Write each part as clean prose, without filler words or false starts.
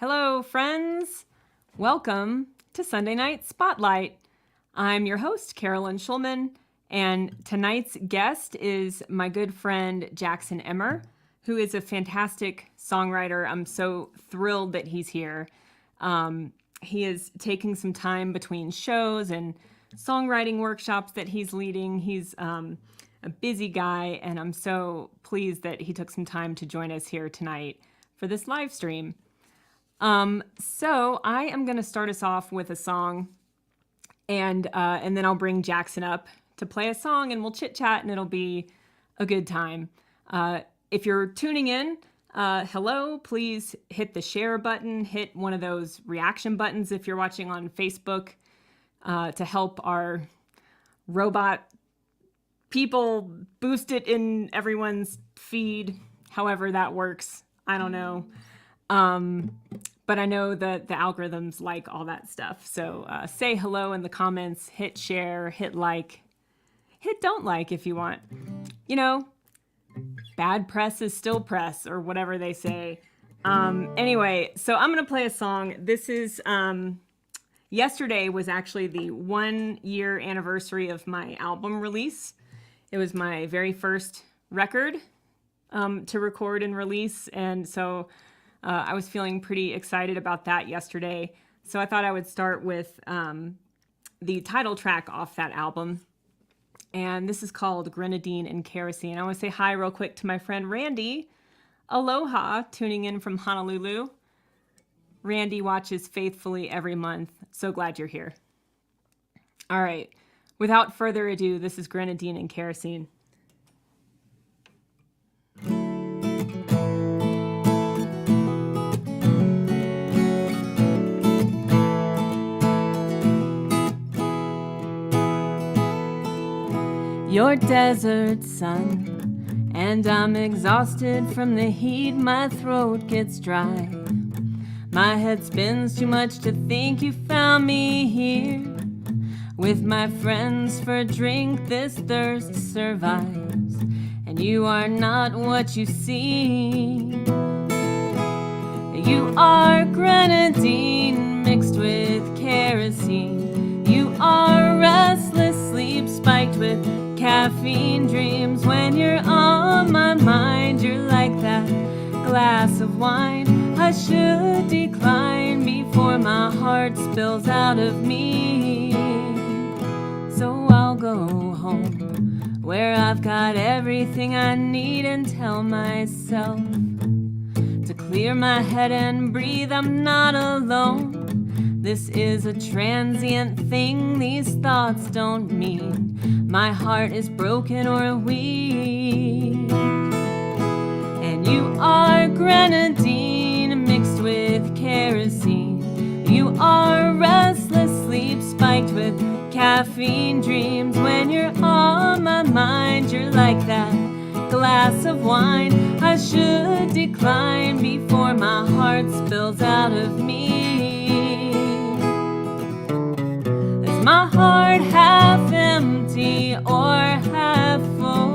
Hello, friends. Welcome to Sunday Night Spotlight. I'm your host, Carolyn Shulman, and tonight's guest is my good friend, Jackson Emmer, who is a fantastic songwriter. I'm so thrilled that he's here. He is taking some time between shows and songwriting workshops that he's leading. He's a busy guy, and I'm so pleased that he took some time to join us here tonight for this live stream. So I am going to start us off with a song, and then I'll bring Jackson up to play a song, and we'll chit chat, and it'll be a good time. If you're tuning in, hello, please hit the share button, hit one of those reaction buttons if you're watching on Facebook, to help our robot people boost it in everyone's feed, however that works. I don't know. But I know that the algorithms like all that stuff. So say hello in the comments, hit share, hit like, hit don't like if you want. You know, bad press is still press, or whatever they say. Anyway, so I'm going to play a song. This is, yesterday was actually the 1 year anniversary of my album release. It was my very first record to record and release. And so I was feeling pretty excited about that yesterday. So I thought I would start with the title track off that album. And this is called Grenadine and Kerosene. I want to say hi real quick to my friend Randy. Aloha, tuning in from Honolulu. Randy watches faithfully every month. So glad you're here. All right. Without further ado, this is Grenadine and Kerosene. Your desert sun, and I'm exhausted from the heat, my throat gets dry. My head spins too much to think you found me here. With my friends for a drink, this thirst survives, and you are not what you seem. You are grenadine mixed with kerosene. You are restless sleep spiked with caffeine dreams. When you're on my mind, you're like that glass of wine I should decline before my heart spills out of me. So I'll go home where I've got everything I need and tell myself to clear my head and breathe. I'm not alone. This is a transient thing, these thoughts don't mean my heart is broken or weak. And you are grenadine mixed with kerosene. You are restless sleep spiked with caffeine dreams. When you're on my mind, you're like that glass of wine I should decline before my heart spills out of me. Is my heart half empty or half full?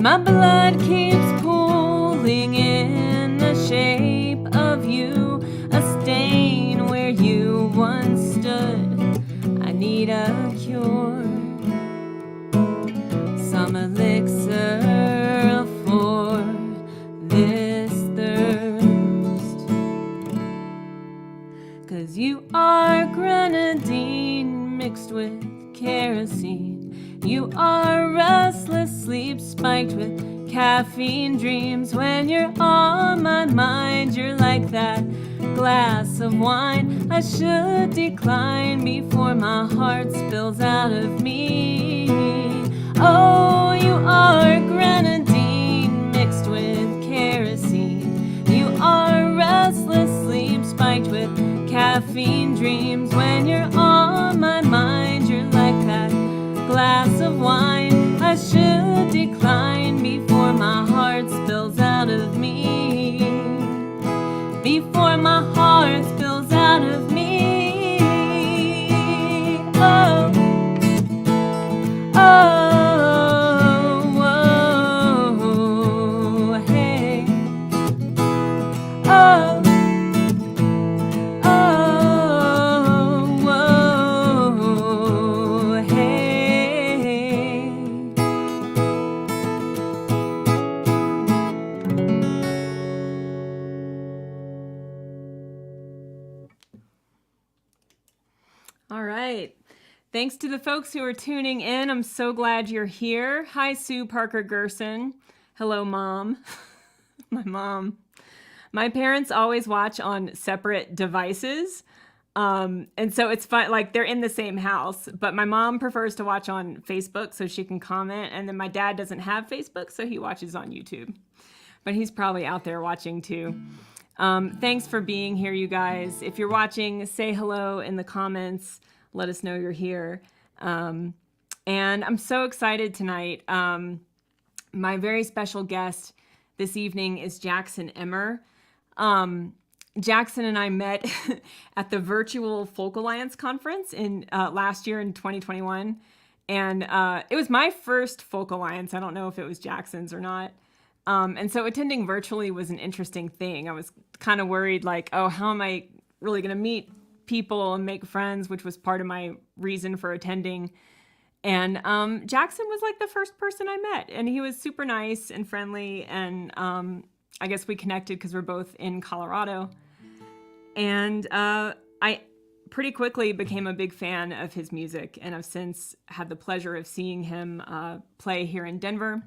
My blood keeps pooling in the shape of you, a stain where you once stood. I need a cure, some elixir for this thirst. 'Cause you are grenadine mixed with kerosene. You are restless sleep spiked with caffeine dreams. When you're on my mind, you're like that glass of wine I should decline before my heart spills out of me. Oh, you are grenadine mixed with kerosene. You are restless sleep spiked with caffeine dreams. When you're on my mind, you're like that glass of wine I should decline before my heart spills out of me. Before my heart spills out of me. Oh, oh. Thanks to the folks who are tuning in. I'm so glad you're here. Hi, Sue Parker Gerson. Hello, Mom. My mom. My parents always watch on separate devices. And so it's fun, like they're in the same house, but my mom prefers to watch on Facebook so she can comment. And then my dad doesn't have Facebook, so he watches on YouTube. But he's probably out there watching too. Thanks for being here, you guys. If you're watching, say hello in the comments. Let us know you're here. And I'm so excited tonight. My very special guest this evening is Jackson Emmer. Jackson and I met at the virtual Folk Alliance conference in last year in 2021. And it was my first Folk Alliance. I don't know if it was Jackson's or not. And so attending virtually was an interesting thing. I was kind of worried, like, oh, how am I really going to meet people and make friends, which was part of my reason for attending. And Jackson was like the first person I met, and he was super nice and friendly. And I guess we connected because we're both in Colorado. And I pretty quickly became a big fan of his music, and I've since had the pleasure of seeing him play here in Denver.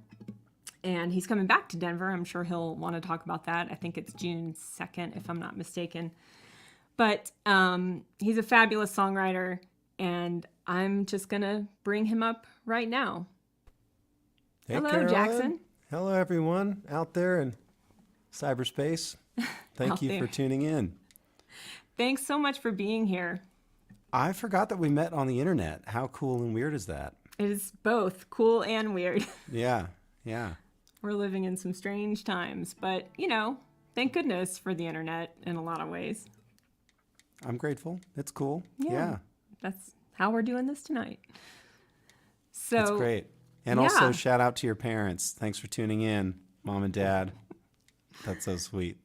And he's coming back to Denver. I'm sure he'll want to talk about that. I think it's June 2nd, if I'm not mistaken. But he's a fabulous songwriter, and I'm just going to bring him up right now. Hey, hello, Caroline. Jackson. Hello, everyone out there in cyberspace. Thank you for tuning in. Thanks so much for being here. I forgot that we met on the internet. How cool and weird is that? It is both cool and weird. Yeah. We're living in some strange times, but, you know, thank goodness for the internet in a lot of ways. I'm grateful. It's cool. Yeah. That's how we're doing this tonight. So it's great. And also shout out to your parents. Thanks for tuning in, Mom and Dad. That's so sweet.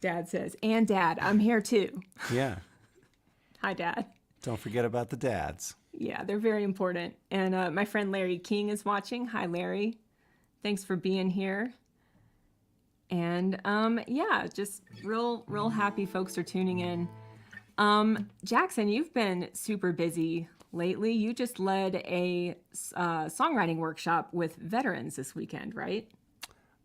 Dad says, and Dad, I'm here too. Yeah. Hi, Dad. Don't forget about the dads. Yeah, they're very important. And my friend Larry King is watching. Hi, Larry. Thanks for being here. And just real happy folks are tuning in. Jackson, you've been super busy lately. You just led a songwriting workshop with veterans this weekend, right?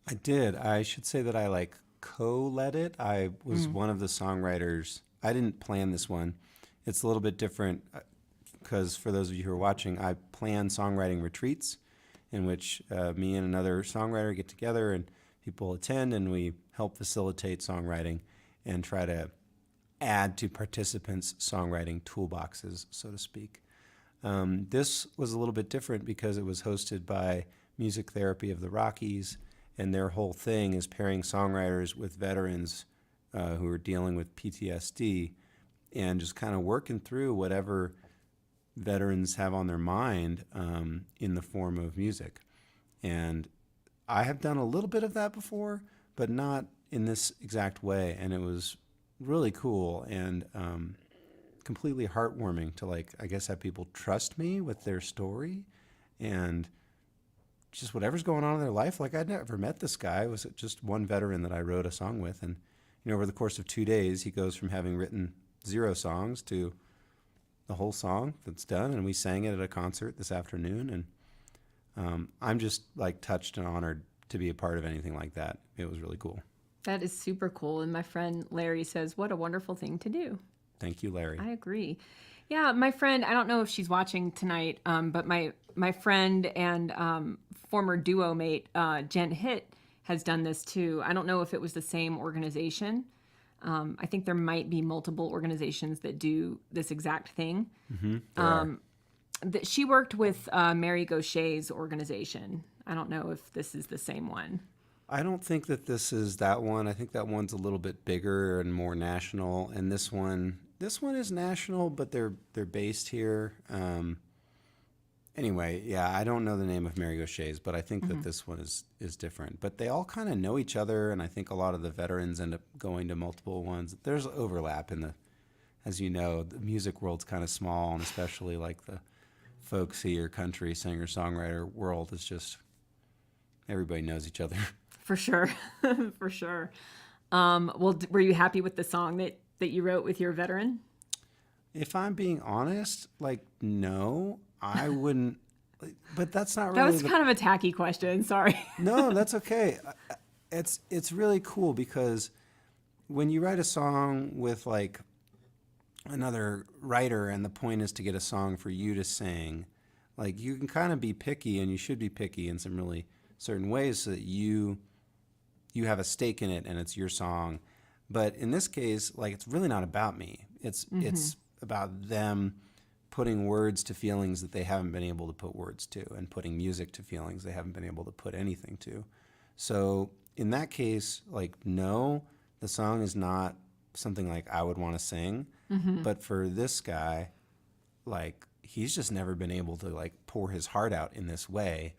I did. I should say that I co-led it. I was one of the songwriters. I didn't plan this one. It's a little bit different because for those of you who are watching, I plan songwriting retreats in which me and another songwriter get together and people attend, and we help facilitate songwriting and try to add to participants' songwriting toolboxes, so to speak. This was a little bit different because it was hosted by Music Therapy of the Rockies, and their whole thing is pairing songwriters with veterans who are dealing with PTSD and just kind of working through whatever veterans have on their mind in the form of music. And I have done a little bit of that before, but not in this exact way. And it was really cool and completely heartwarming to I guess have people trust me with their story and just whatever's going on in their life. I'd never met this guy. It was just one veteran that I wrote a song with. And, over the course of 2 days, he goes from having written 0 songs to the whole song that's done. And we sang it at a concert this afternoon. And I'm just touched and honored to be a part of anything like that. It was really cool. That is super cool. And my friend Larry says, what a wonderful thing to do. Thank you, Larry. I agree. Yeah, my friend, I don't know if she's watching tonight, but my friend and former duo mate, Jen Hitt, has done this too. I don't know if it was the same organization. I think there might be multiple organizations that do this exact thing. She worked with Mary Gaucher's organization. I don't know if this is the same one. I don't think that this is that one. I think that one's a little bit bigger and more national. And this one is national, but they're based here. Anyway, yeah, I don't know the name of Mary Gaucher's, but I think that this one is different. But they all kind of know each other, and I think a lot of the veterans end up going to multiple ones. There's overlap in as you know, the music world's kind of small, and especially the folksy or country singer-songwriter world is just, everybody knows each other. For sure. For sure. Well, were you happy with the song that you wrote with your veteran? If I'm being honest, no. I wouldn't, but that's not That really was kind of a tacky question. Sorry. No, that's okay. It's really cool because when you write a song with like another writer and the point is to get a song for you to sing, like you can kind of be picky, and you should be picky in some really certain ways so that you have a stake in it and it's your song. But in this case, like it's really not about me. It's about them putting words to feelings that they haven't been able to put words to, and putting music to feelings they haven't been able to put anything to. So in that case, like, no, the song is not something like I would want to sing. But for this guy, like, he's just never been able to like pour his heart out in this way.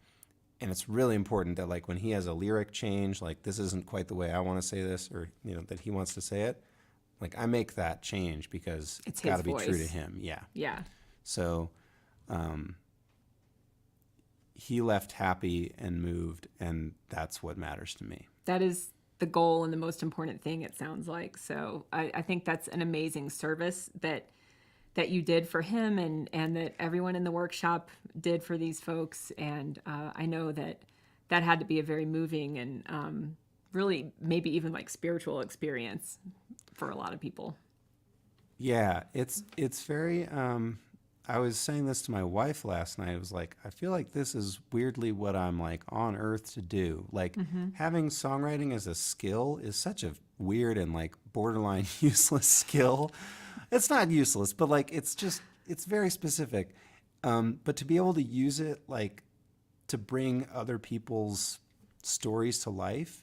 And it's really important that like when he has a lyric change, like this isn't quite the way I want to say this, or that he wants to say it, like I make that change because it's got to be true to him. Yeah. Yeah. So he left happy and moved, and that's what matters to me. That is the goal and the most important thing, it sounds like. So I think that's an amazing service that you did for him, and that everyone in the workshop did for these folks. And I know that had to be a very moving and really maybe even like spiritual experience for a lot of people. Yeah, it's very I was saying this to my wife last night. It was like, I feel like this is weirdly what I'm like on earth to do. Like having songwriting as a skill is such a weird and like borderline useless skill. It's not useless, but like it's very specific. But to be able to use it like to bring other people's stories to life,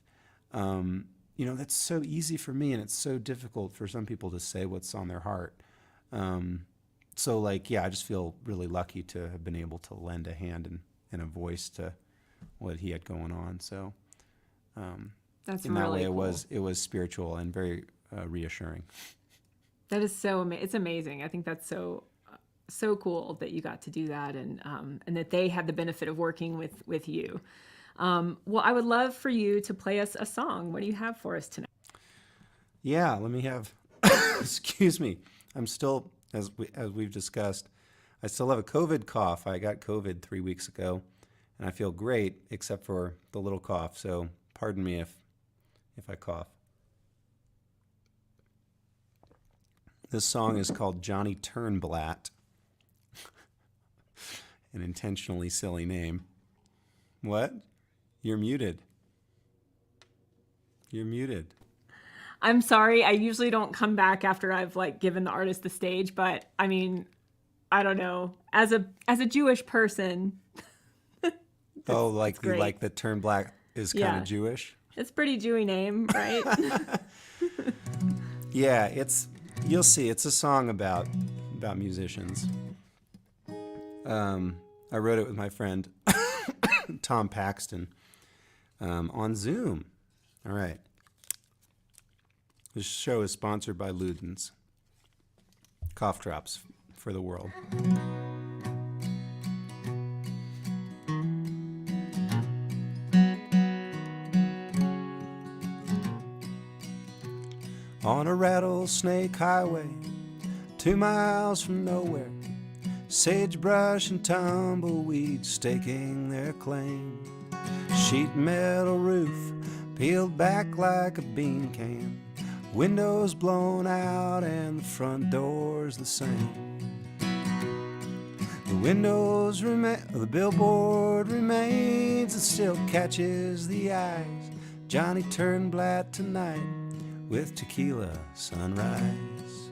that's so easy for me, and it's so difficult for some people to say what's on their heart. So like, yeah, I just feel really lucky to have been able to lend a hand and a voice to what he had going on. So That's in that really way, cool. it was spiritual and very reassuring. That is so it's amazing. I think that's so cool that you got to do that, and that they had the benefit of working with you. Well, I would love for you to play us a song. What do you have for us tonight? Yeah, let me have. Excuse me. I'm still, as we've discussed, I still have a COVID cough. I got COVID 3 weeks ago, and I feel great except for the little cough. So pardon me if I cough. This song is called Johnny Turnblatt, an intentionally silly name. What? You're muted. You're muted. I'm sorry. I usually don't come back after I've like given the artist the stage, but I mean, I don't know. As a Jewish person, Oh, like great. like the Turnblatt is kind of Jewish. It's a pretty Jewy name, right? Yeah, you'll see. It's a song about musicians. I wrote it with my friend Tom Paxton on Zoom. All right. This show is sponsored by Luden's. Cough drops for the world. On a rattlesnake highway, 2 miles from nowhere, sagebrush and tumbleweeds staking their claim. Sheet metal roof peeled back like a bean can, windows blown out and the front door's the same. The billboard remains and still catches the eyes. Johnny Turnblatt tonight with tequila sunrise.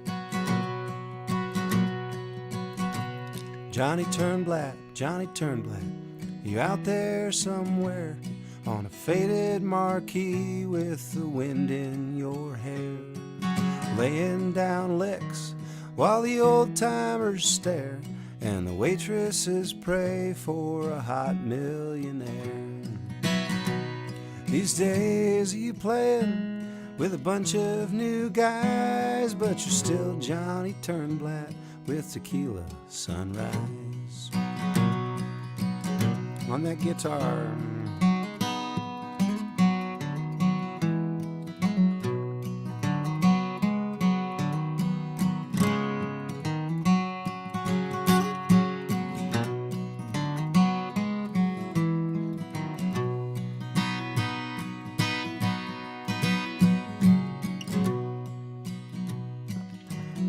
Johnny Turnblatt, you out there somewhere on a faded marquee with the wind in your hair, laying down licks while the old timers stare and the waitresses pray for a hot millionaire. These days you playing with a bunch of new guys, but you're still Johnny Turnblatt with tequila sunrise. On that guitar.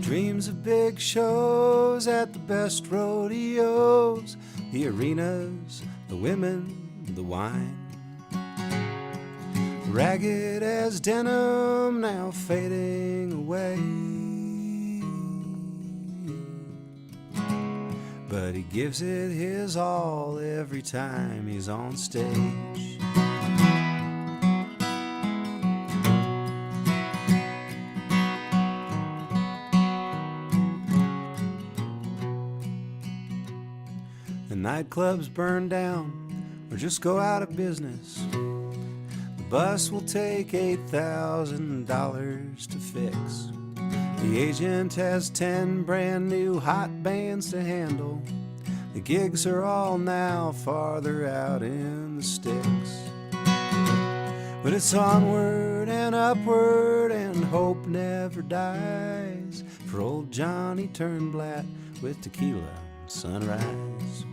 Dreams of big shows at the best rodeos, the arenas, the women, the wine. Ragged as denim, now fading away. But he gives it his all every time he's on stage. The nightclubs burn down or just go out of business. The bus will take $8,000 to fix. The agent has 10 brand new hot bands to handle. The gigs are all now farther out in the sticks. But it's onward and upward and hope never dies for old Johnny Turnblatt with tequila sunrise.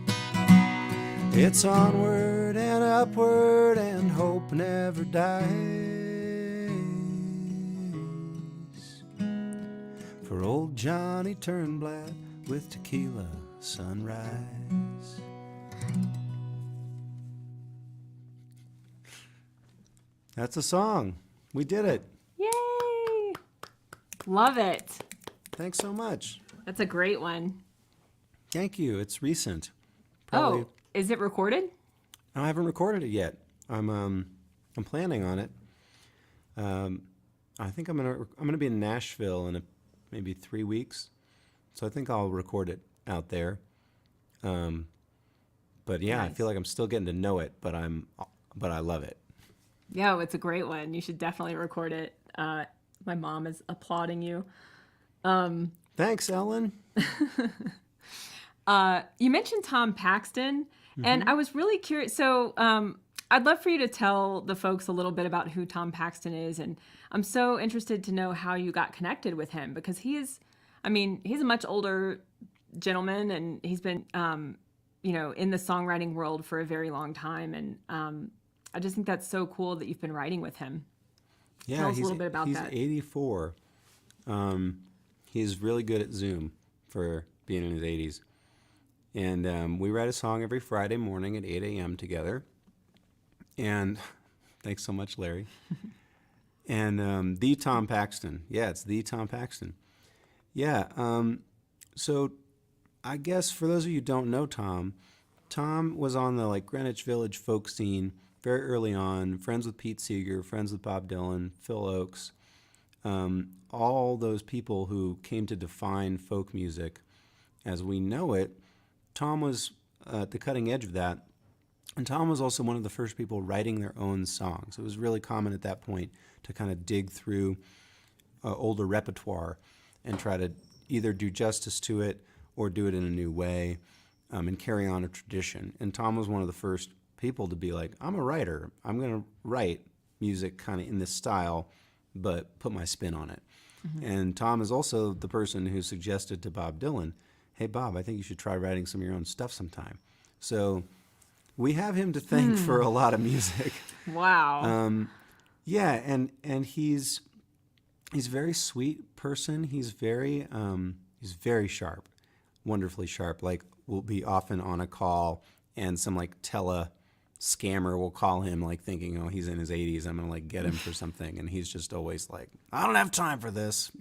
It's onward and upward and hope never dies for old Johnny Turnblatt with tequila sunrise. That's a song. We did it. Yay! Love it. Thanks so much. That's a great one. Thank you. It's recent. Oh, is it recorded? I haven't recorded it yet. I'm planning on it. I think I'm gonna be in Nashville in maybe 3 weeks, so I think I'll record it out there. But yeah, nice. I feel like I'm still getting to know it, but I love it. Yeah, it's a great one. You should definitely record it. My mom is applauding you. Thanks, Ellen. You mentioned Tom Paxton, and I was really curious. So I'd love for you to tell the folks a little bit about who Tom Paxton is, and I'm so interested to know how you got connected with him, because he's a much older gentleman, and he's been, in the songwriting world for a very long time, and I just think that's so cool that you've been writing with him. Yeah, tell us a little bit about that. He's 84. He's really good at Zoom for being in his 80s. And we write a song every Friday morning at 8 a.m. together. And thanks so much, Larry. And the Tom Paxton. Yeah, it's the Tom Paxton. Yeah. So I guess for those of you who don't know Tom was on the Greenwich Village folk scene very early on, friends with Pete Seeger, friends with Bob Dylan, Phil Oakes, all those people who came to define folk music as we know it. Tom was at the cutting edge of that, and Tom was also one of the first people writing their own songs. It was really common at that point to kind of dig through older repertoire and try to either do justice to it or do it in a new way, and carry on a tradition. And Tom was one of the first people to be like, I'm a writer. I'm going to write music kind of in this style, but put my spin on it. Mm-hmm. And Tom is also the person who suggested to Bob Dylan, hey, Bob, I think you should try writing some of your own stuff sometime. So we have him to thank for a lot of music. Wow. Yeah, and he's a very sweet person. He's very sharp, wonderfully sharp. We'll be often on a call, and some scammer will call him, thinking, oh, he's in his 80s, I'm gonna get him for something, and he's just always like, I don't have time for this,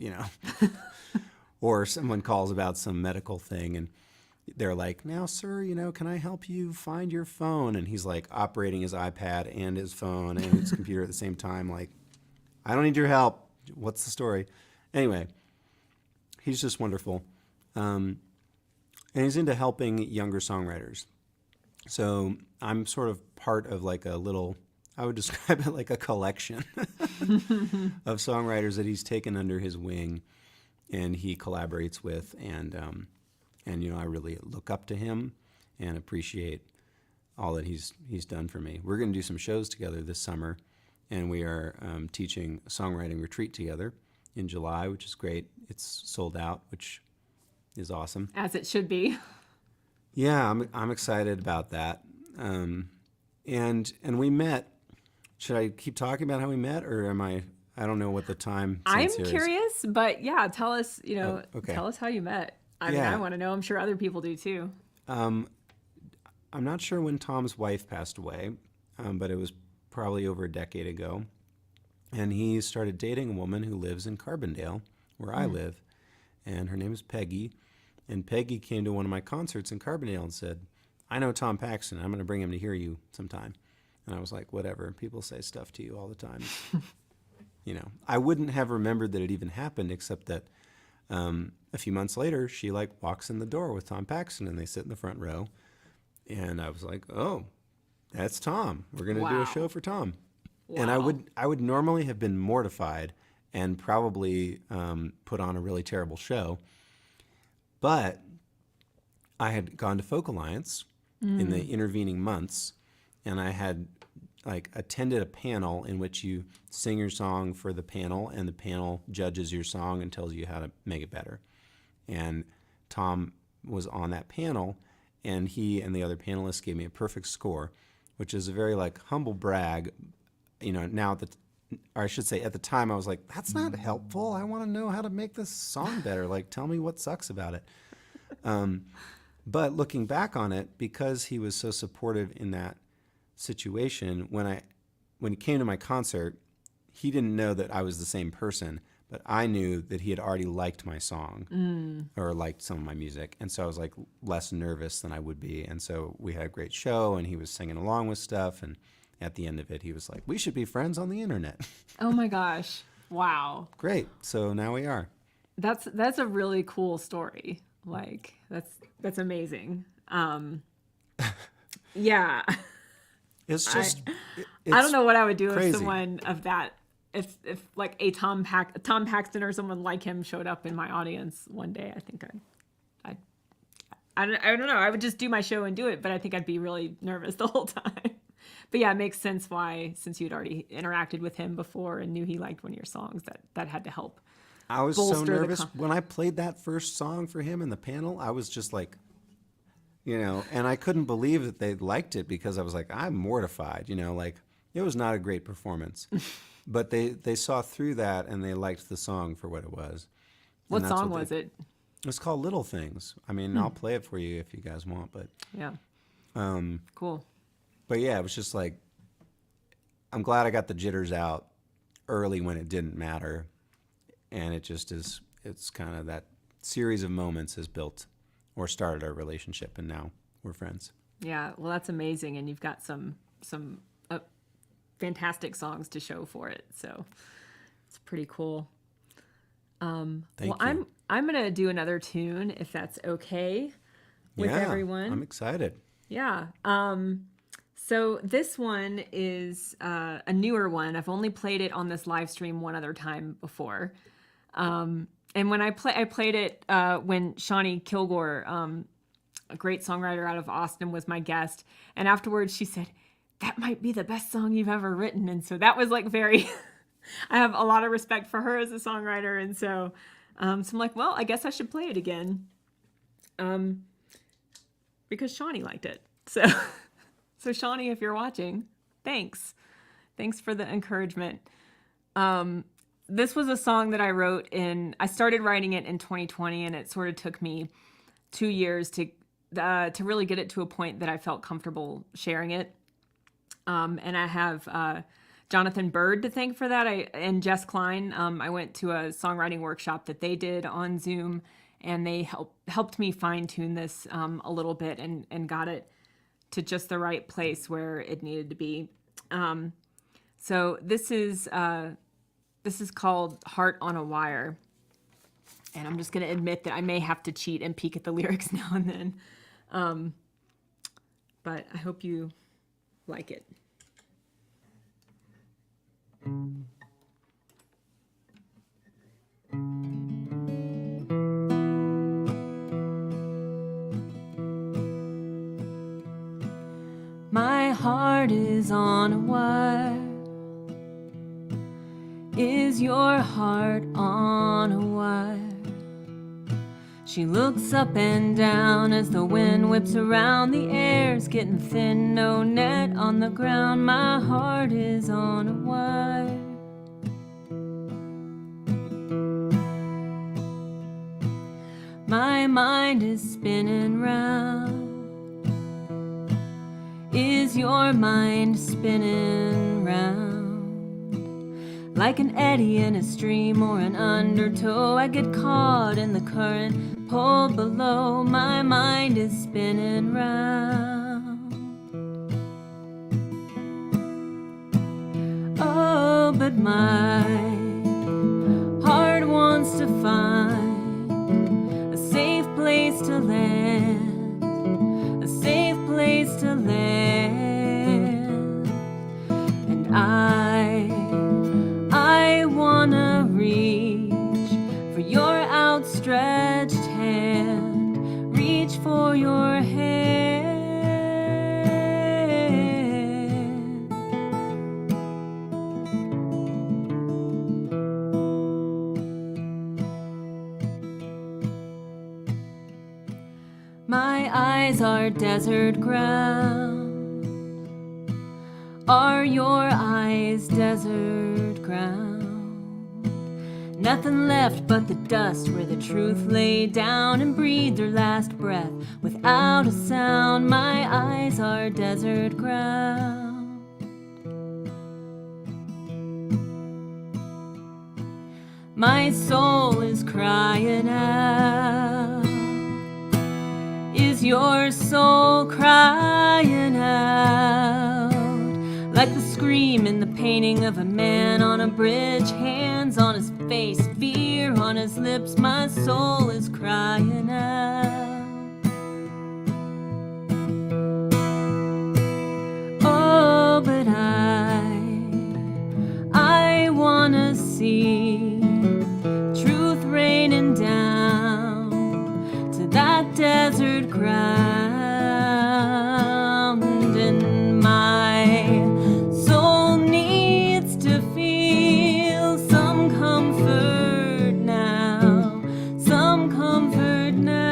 Or someone calls about some medical thing, and they're like, now, sir, can I help you find your phone? And he's operating his iPad and his phone and his computer at the same time, I don't need your help. What's the story? Anyway, he's just wonderful. And he's into helping younger songwriters. So I'm sort of part of a little, I would describe it like a collection of songwriters that he's taken under his wing and he collaborates with. And I really look up to him and appreciate all that he's done for me. We're going to do some shows together this summer, and we are teaching a songwriting retreat together in July, which is great. It's sold out, which is awesome. As it should be. Yeah, I'm excited about that. And we met. Should I keep talking about how we met, or am I I don't know what the time I'm sense here is. curious, but yeah, tell us, Okay. tell us how you met. I mean, Yeah. I want to know. I'm sure other people do too. I'm not sure when Tom's wife passed away, but it was probably over a decade ago. And he started dating a woman who lives in Carbondale, where I live. And her name is Peggy. And Peggy came to one of my concerts in Carbondale and said, I know Tom Paxton. I'm going to bring him to hear you sometime. And I was like, whatever. People say stuff to you all the time. I wouldn't have remembered that it even happened, except that a few months later, she walks in the door with Tom Paxton and they sit in the front row. And I was like, oh, that's Tom. We're going to do Wow. a show for Tom. Wow. And I would normally have been mortified and probably put on a really terrible show. But I had gone to Folk Alliance in the intervening months, and I had attended a panel in which you sing your song for the panel, and the panel judges your song and tells you how to make it better. And Tom was on that panel, and he and the other panelists gave me a perfect score, which is a very humble brag. Now that, or I should say, at the time I was like, that's not helpful. I want to know how to make this song better. Tell me what sucks about it. But looking back on it, because he was so supportive in that situation, when he came to my concert, he didn't know that I was the same person, but I knew that he had already liked my song or liked some of my music. And so I was less nervous than I would be. And so we had a great show, and he was singing along with stuff. And at the end of it, he was like, we should be friends on the internet. Oh my gosh. Wow. Great. So now we are. That's a really cool story. That's amazing. Yeah. It's just, I don't know what I would do crazy. if someone of that, if a Tom Paxton or someone like him showed up in my audience one day. I think I don't know. I would just do my show and do it, but I think I'd be really nervous the whole time. But yeah, it makes sense why, since you'd already interacted with him before and knew he liked one of your songs, that had to help. I was so bolster the nervous when I played that first song for him in the panel. I was just and I couldn't believe that they liked it, because I was I'm mortified, it was not a great performance. But they saw through that and they liked the song for what it was. What And that's song was it? It's called Little Things. I mean, I'll play it for you if you guys want, but Yeah. Cool. but yeah, it was just I'm glad I got the jitters out early when it didn't matter. And it just is, it's kind of that series of moments has built or started our relationship, and now we're friends. Yeah, well, that's amazing, and you've got some fantastic songs to show for it, so it's pretty cool. Thank you. I'm gonna do another tune if that's okay with everyone. I'm excited. Yeah. So this one is a newer one. I've only played it on this live stream one other time before. And when I played it when Shawnee Kilgore, a great songwriter out of Austin, was my guest. And afterwards she said, that might be the best song you've ever written. And so that was very, I have a lot of respect for her as a songwriter. And so, I'm like, well, I guess I should play it again. Because Shawnee liked it. So Shawnee, if you're watching, thanks. Thanks for the encouragement. This was a song that I wrote I started writing it in 2020, and it sort of took me 2 years to really get it to a point that I felt comfortable sharing it. And I have Jonathan Bird to thank for that, and Jess Klein. I went to a songwriting workshop that they did on Zoom, and they helped me fine tune this a little bit and got it to just the right place where it needed to be. So this is called Heart on a Wire. And I'm just going to admit that I may have to cheat and peek at the lyrics now and then. But I hope you like it. My heart is on a wire. Is your heart on a wire? She looks up and down as the wind whips around. The air's getting thin, no net on the ground. My heart is on a wire. My mind is spinning round. Is your mind spinning round? Like an eddy in a stream or an undertow, I get caught in the current, pulled below. My mind is spinning round. Oh, but my heart wants to find a safe place to land, a safe place to land. And I wanna reach for your outstretched hand, reach for your hand. My eyes are desert ground. Are your eyes desert ground? Nothing left but the dust where the truth lay down and breathed her last breath without a sound. My eyes are desert ground. My soul is crying out. Is your soul crying out? Like the scream in the painting of a man on a bridge, hands on his face, fear on his lips. My soul is crying out. Oh, but I wanna see truth raining down to that desert ground, and my soul needs to feel some comfort now, some comfort now.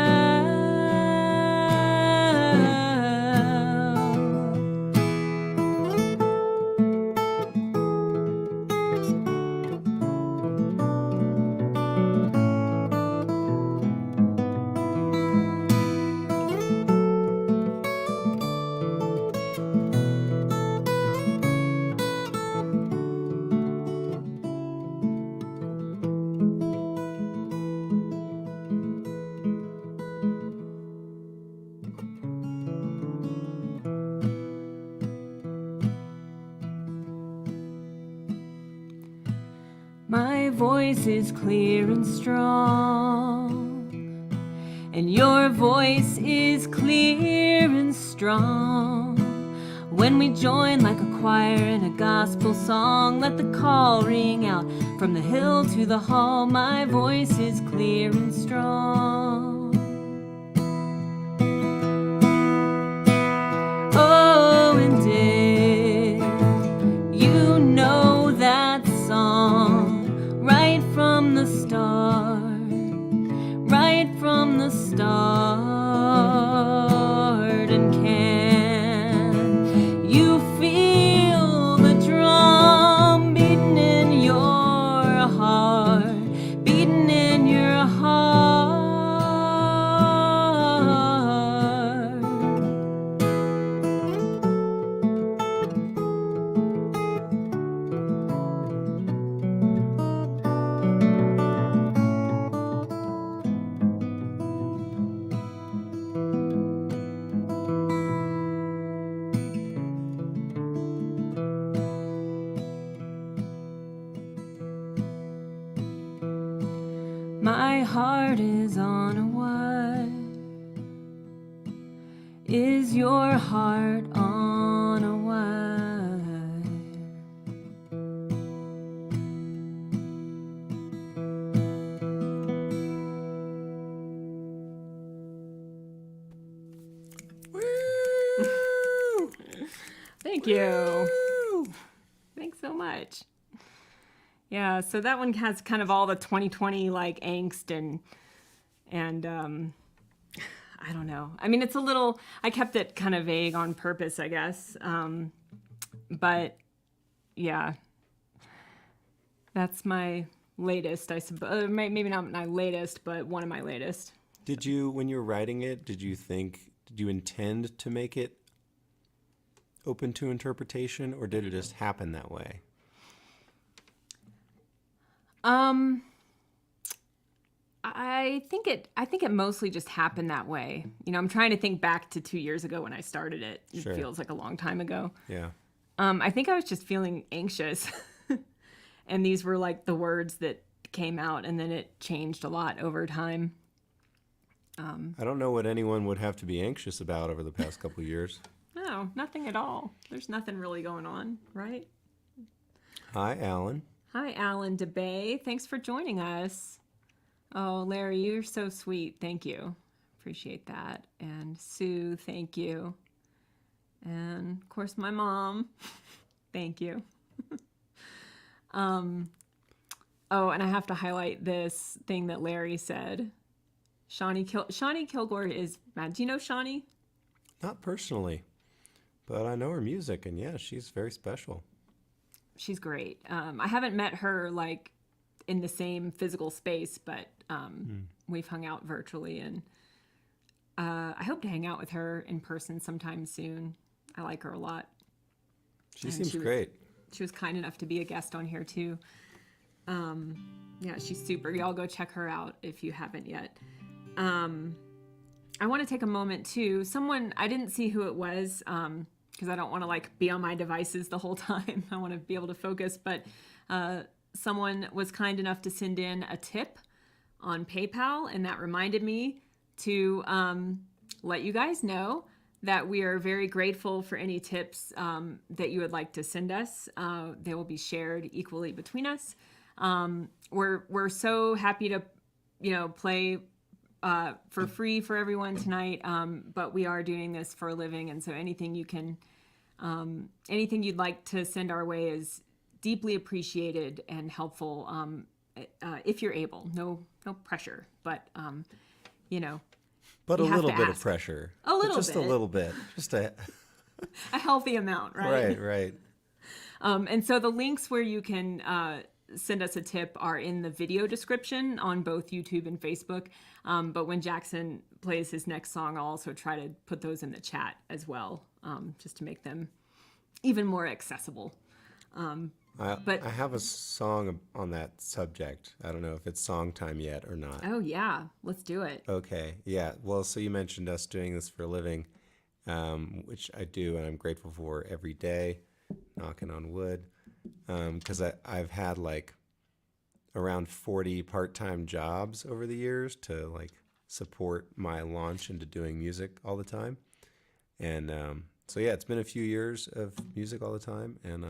My voice is clear and strong, and your voice is clear and strong. When we join like a choir in a gospel song, let the call ring out from the hill to the hall. My voice is clear and strong. Oh, and if you know that song right from the start, right from the start, and can you feel the drum beating in your heart, beating in your heart? My heart is on a wire. Is your heart on a wire? Woo! Thank you. Woo! Thanks so much. Yeah, so that one has kind of all the 2020 like angst and I don't know. I mean, it's a little, I kept it kind of vague on purpose, I guess. But yeah, that's my latest, I suppose. Maybe not my latest, but one of my latest. Did you, when you were writing it, did you intend to make it open to interpretation, or did it just happen that way? I think it mostly just happened that way. I'm trying to think back to 2 years ago when I started it. It Sure. feels like a long time ago. Yeah. I think I was just feeling anxious. And these were like the words that came out, and then it changed a lot over time. I don't know what anyone would have to be anxious about over the past couple of years. No, nothing at all. There's nothing really going on, right? Hi, Alan. Hi, Alan DeBay. Thanks for joining us. Oh, Larry, you're so sweet. Thank you. Appreciate that. And Sue, thank you. And of course, my mom. Thank you. Oh, and I have to highlight this thing that Larry said. Shawnee Kilgore is mad. Do you know Shawnee? Not personally, but I know her music, and yeah, she's very special. She's great. I haven't met her like in the same physical space, but we've hung out virtually, and I hope to hang out with her in person sometime soon. I like her a lot. She seems great. She was kind enough to be a guest on here too. Yeah, she's super. Y'all go check her out if you haven't yet. I want to take a moment too. Someone, I didn't see who it was, because I don't want to like be on my devices the whole time. I want to be able to focus, but someone was kind enough to send in a tip on PayPal, and that reminded me to let you guys know that we are very grateful for any tips that you would like to send us. They will be shared equally between us. We're so happy to, play for free for everyone tonight, but we are doing this for a living, and so anything you'd like to send our way is deeply appreciated and helpful, if you're able. No pressure, but But a you have little to bit ask. of pressure. A little Just bit. a little bit. Just a a healthy amount, right? right. And so the links where you can send us a tip are in the video description on both YouTube and Facebook. But when Jackson plays his next song, I'll also try to put those in the chat as well, just to make them even more accessible. I have a song on that subject. I don't know if it's song time yet or not. Oh, yeah. Let's do it. Okay. Yeah. Well, so you mentioned us doing this for a living, which I do, and I'm grateful for every day, knocking on wood, because I've had like around 40 part-time jobs over the years to like support my launch into doing music all the time. And so, yeah, it's been a few years of music all the time, and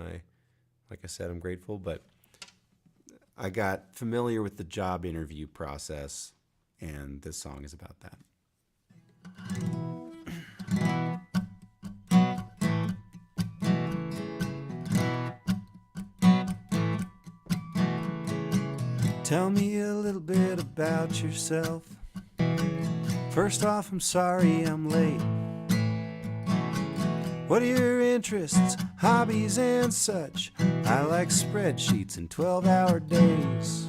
like I said, I'm grateful, but I got familiar with the job interview process, and this song is about that. Tell me a little bit about yourself. First off, I'm sorry I'm late. What are your interests, hobbies, and such? I like spreadsheets and 12-hour days.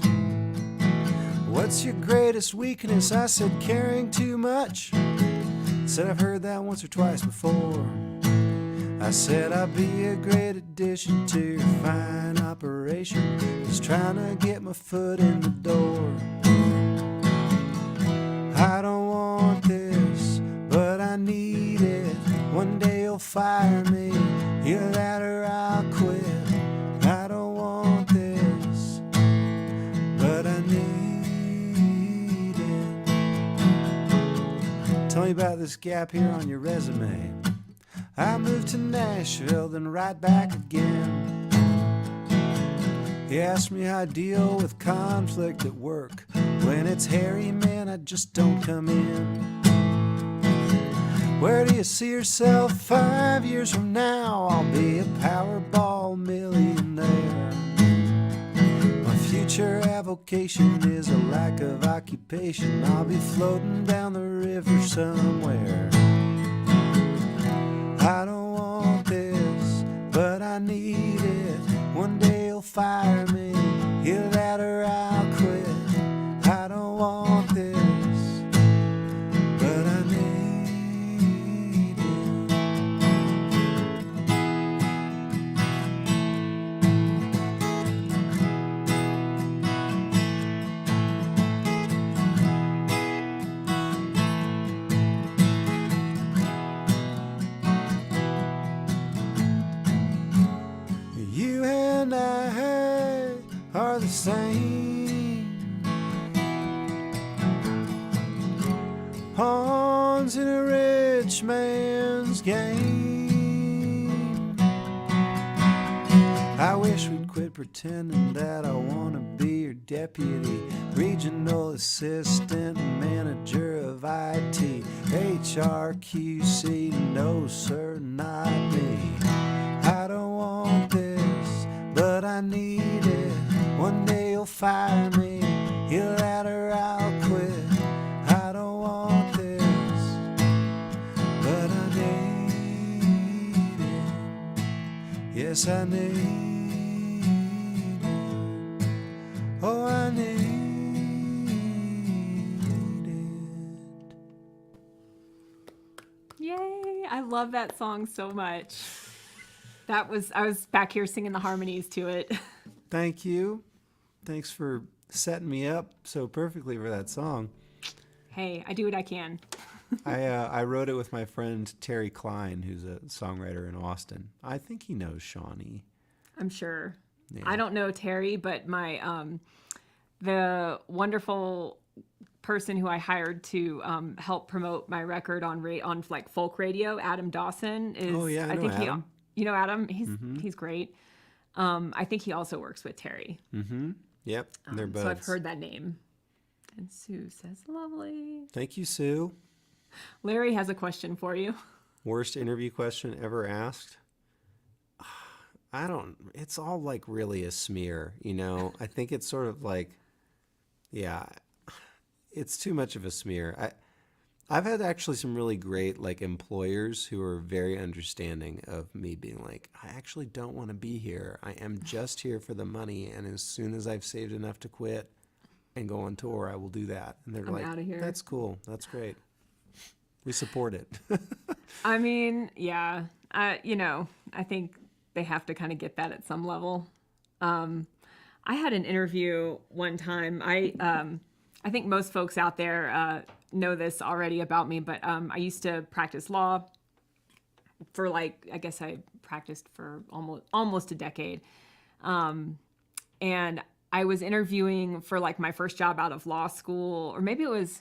What's your greatest weakness? I said caring too much. Said I've heard that once or twice before. I said I'd be a great addition to your fine operation. Just trying to get my foot in the door. I don't want this, but I need it. One day you'll fire me, either that or I'll quit. I don't want this, but I need it. Tell me about this gap here on your resume. I moved to Nashville, then right back again. He asked me how I deal with conflict at work. When it's hairy, man, I just don't come in. Where do you see yourself 5 years from now? I'll be a Powerball millionaire. My future avocation is a lack of occupation. I'll be floating down the river somewhere. I don't want this, but I need it. One day you'll fire me, either that or I'll quit. I don't want this, and I are the same. Pawns in a rich man's game. I wish we'd quit pretending that I want to be your deputy, regional assistant, manager of IT, HR, QC, no sir, not me. I don't want this, but I need it. One day you'll fire me, either that or I'll quit. I don't want this, but I need it. Yes, I need it. Oh, I need it. Yay! I love that song so much. I was back here singing the harmonies to it. Thank you. Thanks for setting me up so perfectly for that song. Hey, I do what I can. I wrote it with my friend Terry Klein, who's a songwriter in Austin. I think he knows Shawnee. I'm sure. Yeah. I don't know Terry, but my the wonderful person who I hired to help promote my record on like folk radio, Adam Dawson is. Oh yeah, I know Adam. You know Adam. He's great. I think he also works with Terry. Mm-hmm. Yep, they're buds. So I've heard that name. And Sue says, "Lovely." Thank you, Sue. Larry has a question for you. Worst interview question ever asked? It's all like really a smear, you know? I think it's sort of like, yeah, it's too much of a smear. I've had actually some really great like employers who are very understanding of me being like, I actually don't want to be here. I am just here for the money. And as soon as I've saved enough to quit and go on tour, I will do that. And they're like, outta here. That's cool. That's great. We support it. I mean, yeah, I think they have to kind of get that at some level. I had an interview one time. I think most folks out there know this already about me, but I used to practice law for I guess I practiced for almost a decade. And I was interviewing for like my first job out of law school, or maybe it was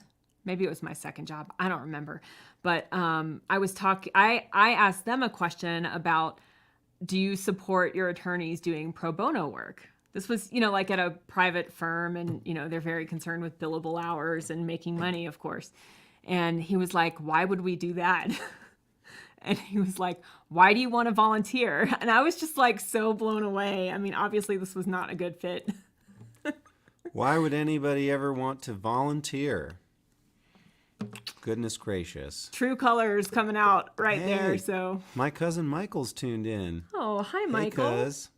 my second job. I don't remember. But I asked them a question about, do you support your attorneys doing pro bono work? This was, like at a private firm, and, they're very concerned with billable hours and making money, of course. And he was like, why would we do that? And he was like, why do you want to volunteer? And I was just like so blown away. I mean, obviously this was not a good fit. Why would anybody ever want to volunteer? Goodness gracious. True colors coming out right Hey, there. So my cousin Michael's tuned in. Oh, hi, Hey, Michael. cuz.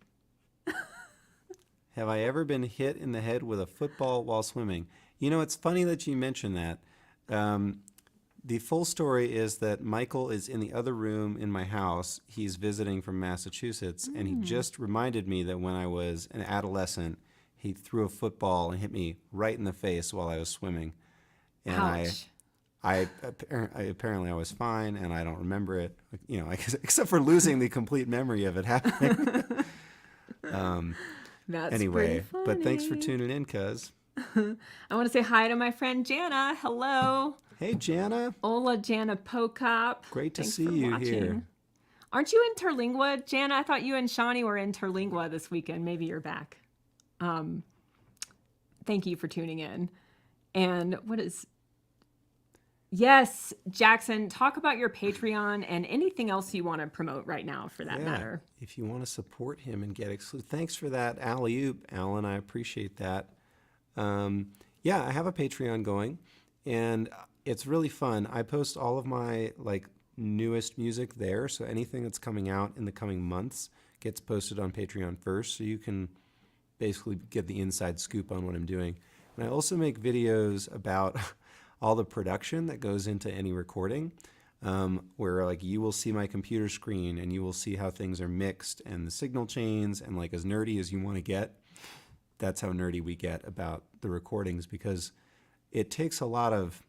Have I ever been hit in the head with a football while swimming? It's funny that you mentioned that. The full story is that Michael is in the other room in my house. He's visiting from Massachusetts, and he just reminded me that when I was an adolescent, he threw a football and hit me right in the face while I was swimming. And Ouch. I apparently I was fine, and I don't remember it, except for losing the complete memory of it happening. That's Anyway, pretty funny. but thanks for tuning in, cuz. I want to say hi to my friend Jana. Hello. Hey, Jana. Hola, Jana Pocop. Great to Thanks see for you watching. here. Aren't you in Terlingua, Jana? I thought you and Shawnee were in Terlingua this weekend. Maybe you're back. Thank you for tuning in. And yes, Jackson, talk about your Patreon and anything else you want to promote right now for that matter. If you want to support him and get exclusive, thanks for that alley-oop, Alan. I appreciate that. I have a Patreon going, and it's really fun. I post all of my newest music there, so anything that's coming out in the coming months gets posted on Patreon first, so you can basically get the inside scoop on what I'm doing. And I also make videos about all the production that goes into any recording, where you will see my computer screen and you will see how things are mixed and the signal chains, and as nerdy as you want to get, that's how nerdy we get about the recordings, because it takes a lot of,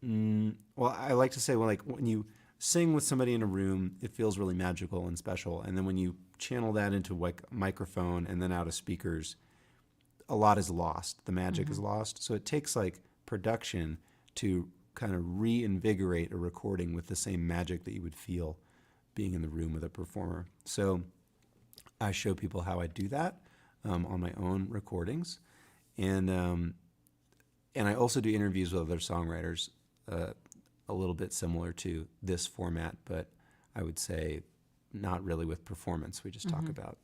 I like to say, when you sing with somebody in a room, it feels really magical and special. And then when you channel that into like a microphone and then out of speakers, a lot is lost. The magic is lost. So it takes like production to kind of reinvigorate a recording with the same magic that you would feel being in the room with a performer. So I show people how I do that on my own recordings. And I also do interviews with other songwriters, a little bit similar to this format, but I would say not really with performance. We just talk about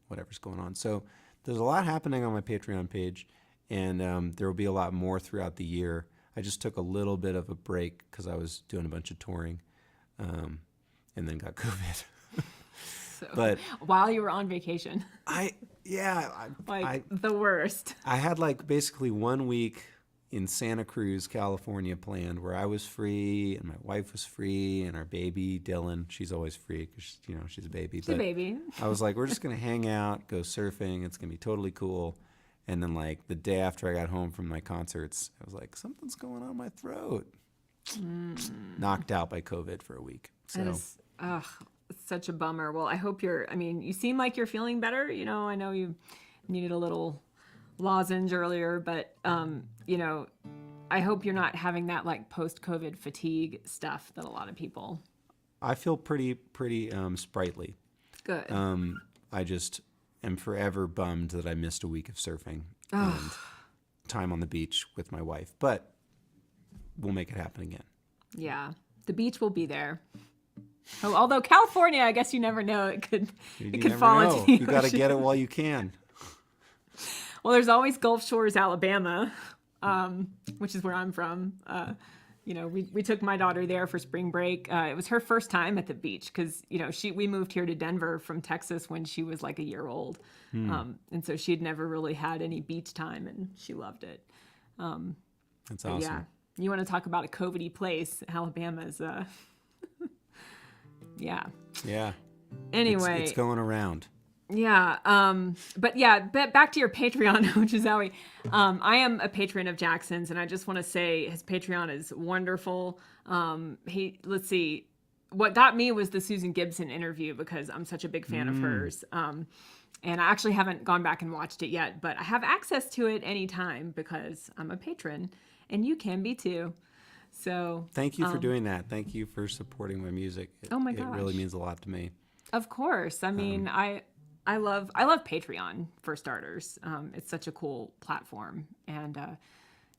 whatever's going on. So there's a lot happening on my Patreon page, and there will be a lot more throughout the year. I just took a little bit of a break because I was doing a bunch of touring, and then got COVID. So, But while you were on vacation, the worst. I had like basically 1 week in Santa Cruz, California planned where I was free and my wife was free and our baby, Dylan, she's always free because, she's a baby. She's a baby. I was like, we're just going to hang out, go surfing. It's going to be totally cool. And then like the day after I got home from my concerts, I was like, something's going on in my throat. Knocked out by COVID for a week. So That is, it's such a bummer. Well, I hope you seem like you're feeling better. I know you needed a little lozenge earlier, but I hope you're not having that like post-COVID fatigue stuff that a lot of people. I feel pretty sprightly. Good. I just am forever bummed that I missed a week of surfing and time on the beach with my wife, but we'll make it happen again. Yeah, the beach will be there. Oh, although California, I guess you never know. It could fall into the You got to ocean. get it while you can. Well, there's always Gulf Shores, Alabama, which is where I'm from. We took my daughter there for spring break. It was her first time at the beach because, we moved here to Denver from Texas when she was like a year old. And so she had never really had any beach time and she loved it. That's awesome. Yeah. You want to talk about a COVID-y place. Alabama's, yeah. Yeah. Anyway. It's going around. Yeah. But back to your Patreon, which is Zoe. I am a patron of Jackson's, and I just want to say his Patreon is wonderful. Let's see. What got me was the Susan Gibson interview because I'm such a big fan of hers. And I actually haven't gone back and watched it yet, but I have access to it anytime because I'm a patron, and you can be too. So thank you for doing that. Thank you for supporting my music. Oh my It gosh. really means a lot to me. Of course. I mean, I love Patreon for starters. It's such a cool platform, and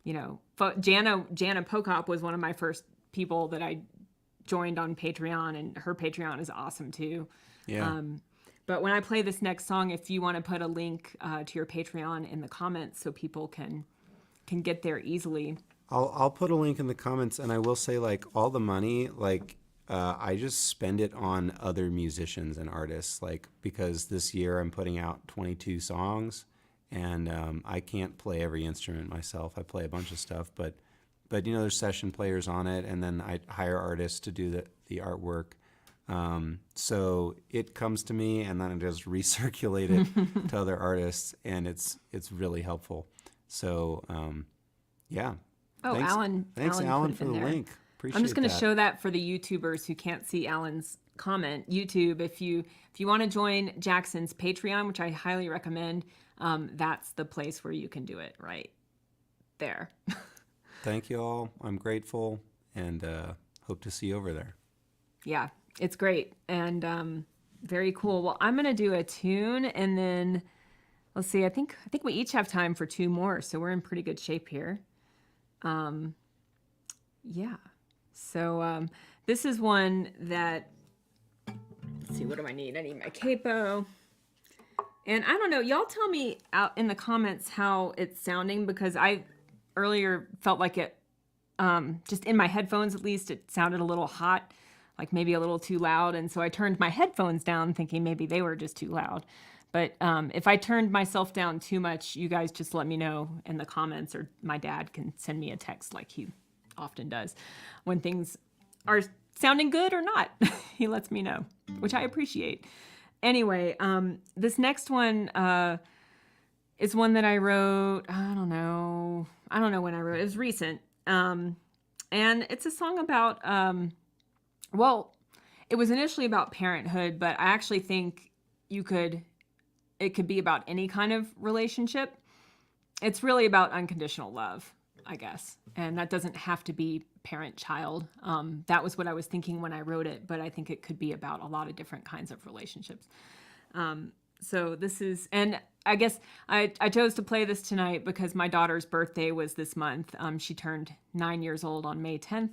Jana Pokop was one of my first people that I joined on Patreon, and her Patreon is awesome too. Yeah. But when I play this next song, if you want to put a link to your Patreon in the comments so people can get there easily. I'll put a link in the comments, and I will say like all the money I just spend it on other musicians and artists, because this year I'm putting out 22 songs, and I can't play every instrument myself. I play a bunch of stuff, but there's session players on it, and then I hire artists to do the artwork. So it comes to me, and then I just recirculate it to other artists, and it's really helpful. So yeah. Oh, Thanks, Alan, for the link. I'm just going to that. show that for the YouTubers who can't see Alan's comment. YouTube, if you want to join Jackson's Patreon, which I highly recommend, that's the place where you can do it right there. Thank you all. I'm grateful, and hope to see you over there. Yeah, it's great and very cool. Well, I'm going to do a tune, and then let's see. I think we each have time for 2 more, so we're in pretty good shape here. Yeah. So this is one that, let's see, what do I need? I need my capo. And I don't know, y'all tell me out in the comments how it's sounding, because I earlier felt like it, just in my headphones at least, it sounded a little hot, like maybe a little too loud. And so I turned my headphones down thinking maybe they were just too loud. But if I turned myself down too much, you guys just let me know in the comments, or my dad can send me a text like he often does when things are sounding good or not. He lets me know, which I appreciate. Anyway, this next one is one that I wrote. I don't know when I wrote it. It was recent. And it's a song about, well, it was initially about parenthood, but I actually think it could be about any kind of relationship. It's really about unconditional love, I guess. And that doesn't have to be parent-child. That was what I was thinking when I wrote it, but I think it could be about a lot of different kinds of relationships. So this is, and I guess I chose to play this tonight because my daughter's birthday was this month. She turned 9 years old on May 10th.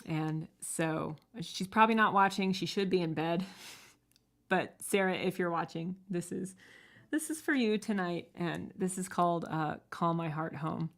And so she's probably not watching. She should be in bed. But Sarah, if you're watching, this is for you tonight. And this is called Call My Heart Home.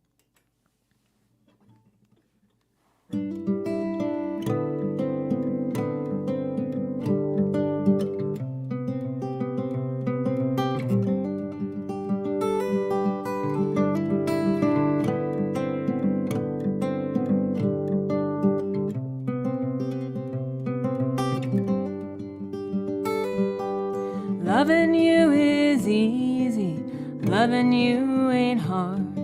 Loving you is easy, loving you ain't hard.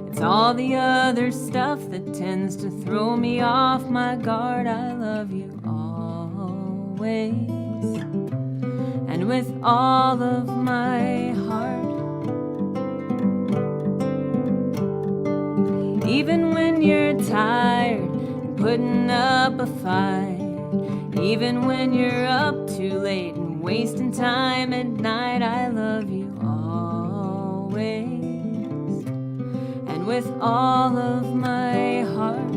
It's all the other stuff that tends to throw me off my guard. I love you always, and with all of my heart. Even when you're tired and putting up a fight, even when you're up too late and wasting time at night, I love you always, and with all of my heart.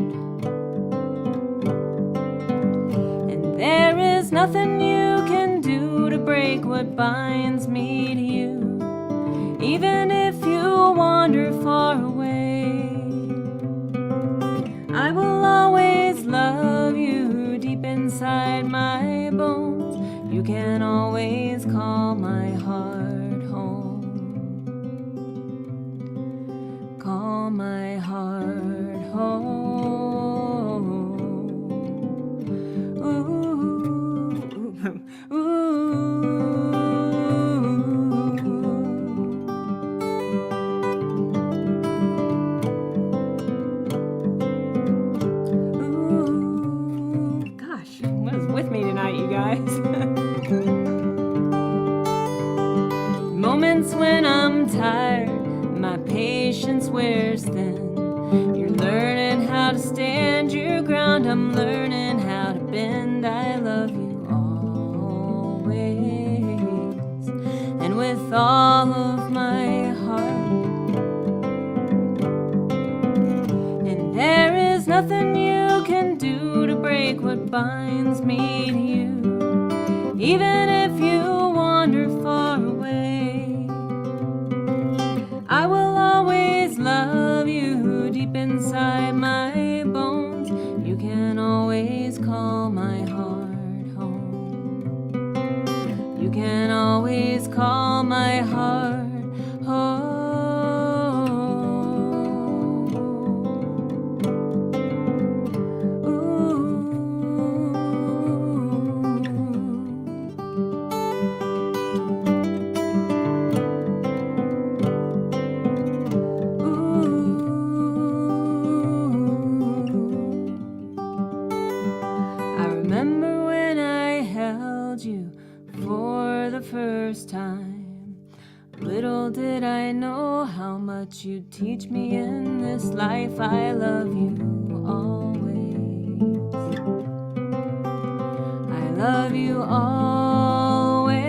And there is nothing you can do to break what binds me to you, even if you wander far away. I will always love you deep inside my bones. You can always call my heart home. Call my heart home. Ooh, ooh. Gosh, what is with me tonight, you guys? Moments when I'm tired, my patience wears thin. You're learning how to stand your ground, I'm learning how to bend. I love you always, and with all of my heart. And there is nothing you can do to break what binds me to you, even if you wander far away. I will always love you deep inside my bones. You can always call my heart home. You can always call my heart home. First time, little did I know how much you'd teach me in this life. I love you always. I love you always,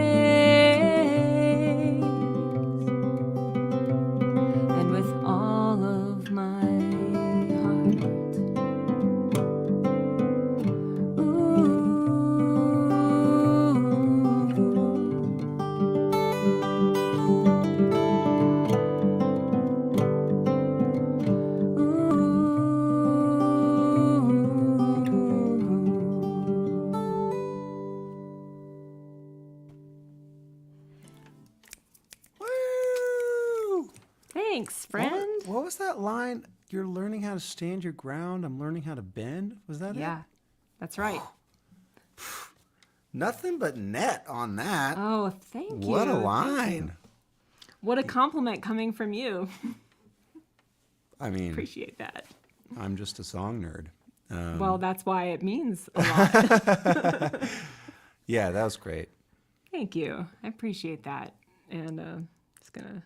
and with all of my heart. Thanks, friend. What was that line? You're learning how to stand your ground. I'm learning how to bend. Was that it? Yeah, that's right. Nothing but net on that. Oh, thank you. What a line. What a compliment coming from you. I mean, Appreciate that. I'm just a song nerd. Well, that's why it means a lot. Yeah, that was great. Thank you. I appreciate that. And it's gonna.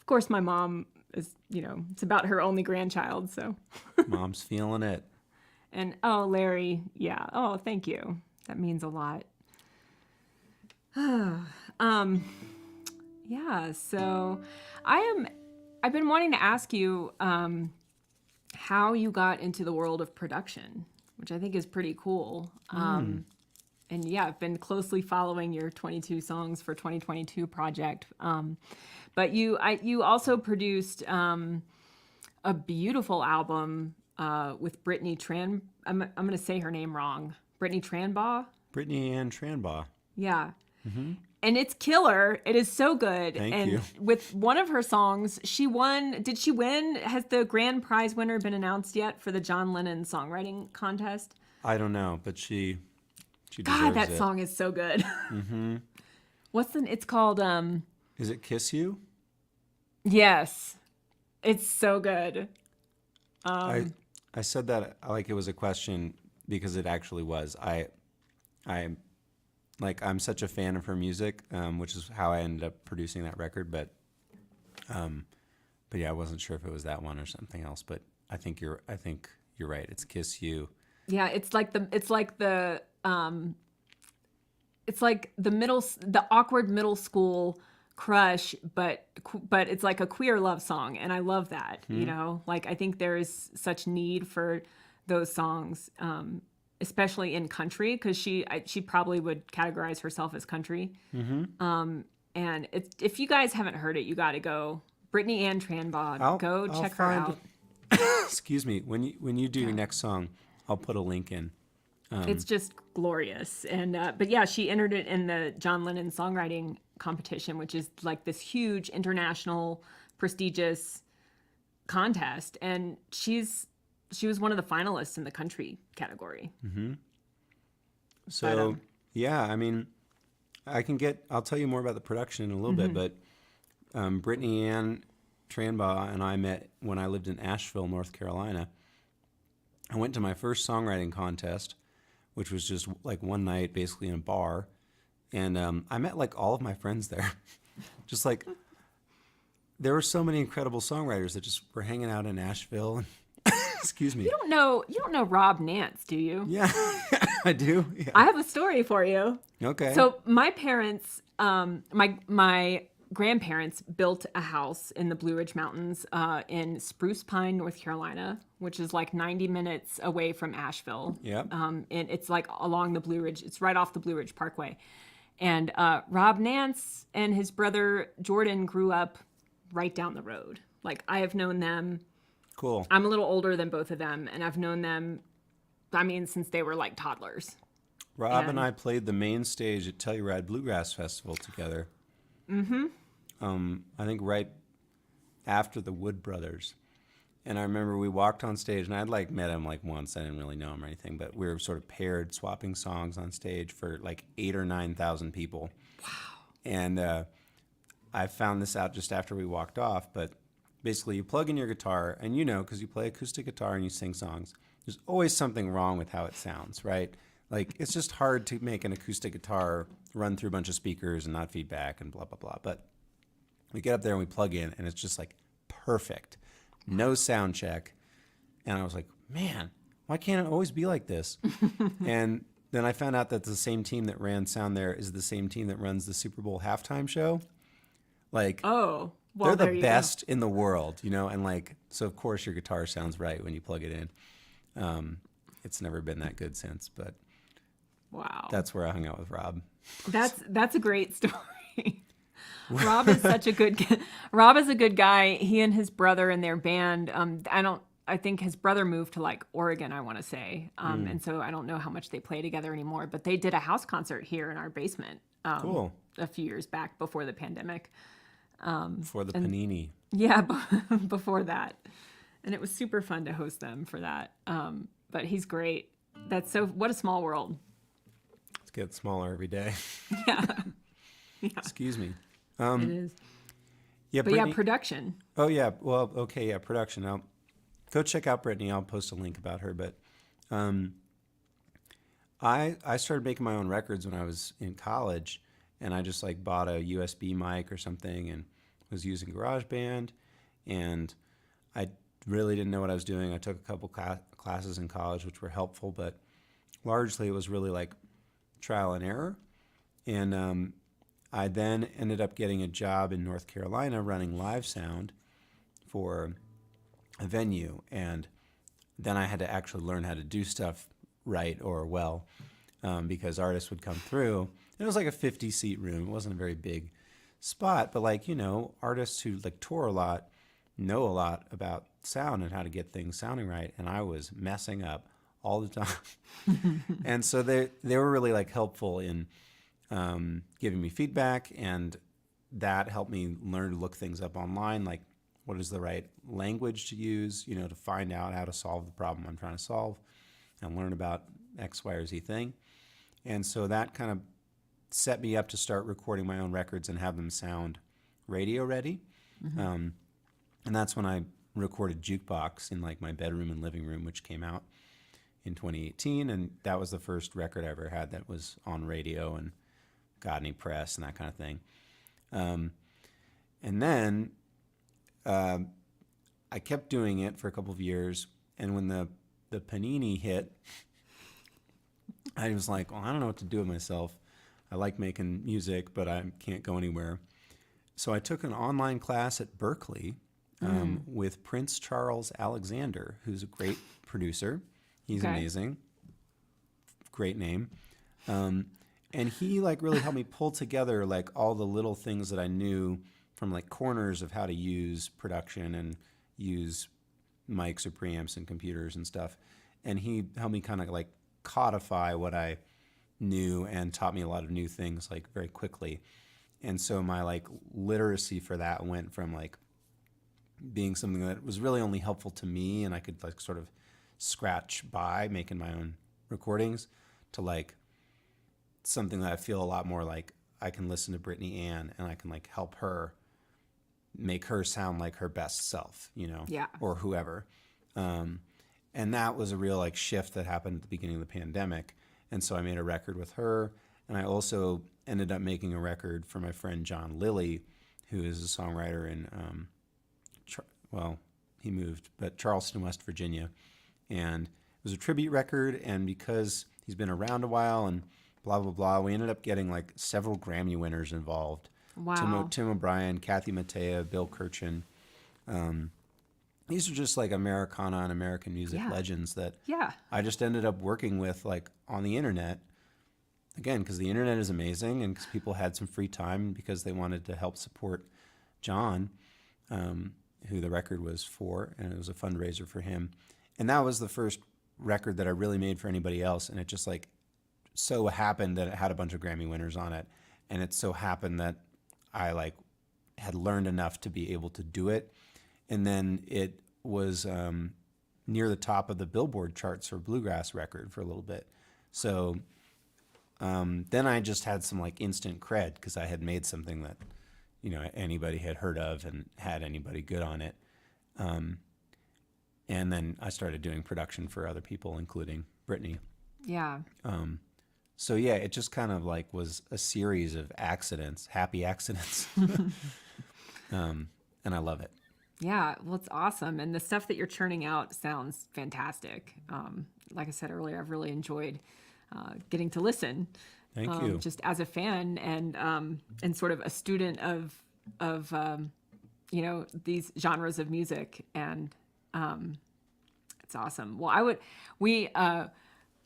Of course, my mom is. It's about her only grandchild. So. Mom's feeling it. And oh, Larry, yeah. Oh, thank you. That means a lot. Yeah. So, I've been wanting to ask you how you got into the world of production, which I think is pretty cool. And yeah, I've been closely following your 22 songs for 2022 project. But you also produced a beautiful album with Brittany Tran. I'm going to say her name wrong. Brittany Tranbaugh. Brittany Ann Tranbaugh. Yeah. And it's killer. It is so good. Thank you. With one of her songs, she won. Did she win? Has the grand prize winner been announced yet for the John Lennon songwriting contest? I don't know, but she God, deserves that it. song is so good. It's called Is it Kiss You? Yes. It's so good. I said that like it was a question because it actually was. I'm such a fan of her music, which is how I ended up producing that record. But yeah, I wasn't sure if it was that one or something else. But I think you're right. It's Kiss You. Yeah, it's like the awkward middle school crush, but it's like a queer love song, and I love that. Like I think there is such need for those songs, especially in country, because she probably would categorize herself as country. And if you guys haven't heard it, you got to go. Brittany Ann Tranbaugh, go check her out. Excuse me. When you do your next song, I'll put a link in. It's just glorious. And but yeah, she entered it in the John Lennon songwriting competition, which is like this huge international prestigious contest, and she was one of the finalists in the country category. So yeah, I mean, I'll tell you more about the production in a little bit, but Brittany Ann Tranbaugh and I met when I lived in Asheville, North Carolina. I went to my first songwriting contest, which was just like one night, basically in a bar. And I met like all of my friends there. Just like, there were so many incredible songwriters that just were hanging out in Asheville. Excuse me. You don't know Rob Nance, do you? Yeah, I do. Yeah. I have a story for you. Okay. So my parents, my grandparents built a house in the Blue Ridge Mountains in Spruce Pine, North Carolina, which is like 90 minutes away from Asheville. Yep. And it's like along the Blue Ridge. It's right off the Blue Ridge Parkway. And Rob Nance and his brother Jordan grew up right down the road. Like I have known them. Cool. I'm a little older than both of them, and I've known them, since they were like toddlers. Rob and I played the main stage at Telluride Bluegrass Festival together. I think right after the Wood Brothers. And I remember we walked on stage, and I'd like met him like once. I didn't really know him or anything, but we were sort of paired, swapping songs on stage for like 8,000 or 9,000 people. Wow. And I found this out just after we walked off, but basically you plug in your guitar, and because you play acoustic guitar and you sing songs, there's always something wrong with how it sounds, right? Like, it's just hard to make an acoustic guitar run through a bunch of speakers and not feedback and blah, blah, blah. But we get up there and we plug in, and it's just like perfect. No sound check. And I was like, man, why can't it always be like this? And then I found out that the same team that ran sound there is the same team that runs the Super Bowl halftime show. Like, oh, well, they're the best in the world, and like, so of course your guitar sounds right when you plug it in. It's never been that good since, but wow, that's where I hung out with Rob. That's a great story. Rob is such a good Rob is a good guy. He and his brother and their band, I think his brother moved to like Oregon, I want to say. And so I don't know how much they play together anymore, but they did a house concert here in our basement Cool. a few years back before the pandemic. For the Panini. Yeah, before that. And it was super fun to host them for that. But he's great. What a small world. It's getting smaller every day. Yeah. Excuse me. It is. Yeah, But Brittany, yeah, production. Oh, yeah. Well, okay, yeah, production. I'll go check out Brittany. I'll post a link about her. But I started making my own records when I was in college, and I just like bought a USB mic or something and was using GarageBand, and I really didn't know what I was doing. I took a couple classes in college, which were helpful, but largely it was really like trial and error. And I then ended up getting a job in North Carolina running live sound for a venue, and then I had to actually learn how to do stuff right or well, because artists would come through. It was like a 50-seat room. It wasn't a very big spot, but like, artists who like tour a lot know a lot about sound and how to get things sounding right, and I was messing up all the time. And so they were really like helpful in giving me feedback, and that helped me learn to look things up online, like what is the right language to use, to find out how to solve the problem I'm trying to solve and learn about X, Y, or Z thing. And so that kind of set me up to start recording my own records and have them sound radio ready. Mm-hmm. And that's when I recorded Jukebox in like my bedroom and living room, which came out in 2018. And that was the first record I ever had that was on radio and got any press and that kind of thing. And then I kept doing it for a couple of years. And when the Panini hit, I was like, well, I don't know what to do with myself. I like making music, but I can't go anywhere. So I took an online class at Berkeley with Prince Charles Alexander, who's a great producer. He's amazing. Great name. And he like really helped me pull together like all the little things that I knew from like corners of how to use production and use mics or preamps and computers and stuff. And he helped me kind of like codify what I knew and taught me a lot of new things like very quickly. And so my like literacy for that went from like being something that was really only helpful to me and I could like sort of scratch by making my own recordings to like something that I feel a lot more like I can listen to Brittany Ann and I can like help her make her sound like her best self, Yeah. Or whoever. And that was a real like shift that happened at the beginning of the pandemic. And so I made a record with her. And I also ended up making a record for my friend John Lilly, who is a songwriter in, he moved, but Charleston, West Virginia. And it was a tribute record. And because he's been around a while and blah, blah, blah, we ended up getting like several Grammy winners involved. Wow. Tim O'Brien, Kathy Mattea, Bill Kirchen. These are just like Americana and American music legends that I just ended up working with like on the internet. Again, because the internet is amazing and because people had some free time because they wanted to help support John, who the record was for, and it was a fundraiser for him. And that was the first record that I really made for anybody else. And it just like so happened that it had a bunch of Grammy winners on it. And it so happened that I like had learned enough to be able to do it. And then it was near the top of the Billboard charts for bluegrass record for a little bit. So then I just had some like instant cred because I had made something that, anybody had heard of and had anybody good on it. And then I started doing production for other people, including Brittany. Yeah. So yeah, it just kind of like was a series of accidents, happy accidents. And I love it. Yeah, well, it's awesome. And the stuff that you're churning out sounds fantastic. Like I said earlier, I've really enjoyed getting to listen. Thank you. Just as a fan and sort of a student of these genres of music. And it's awesome. Well,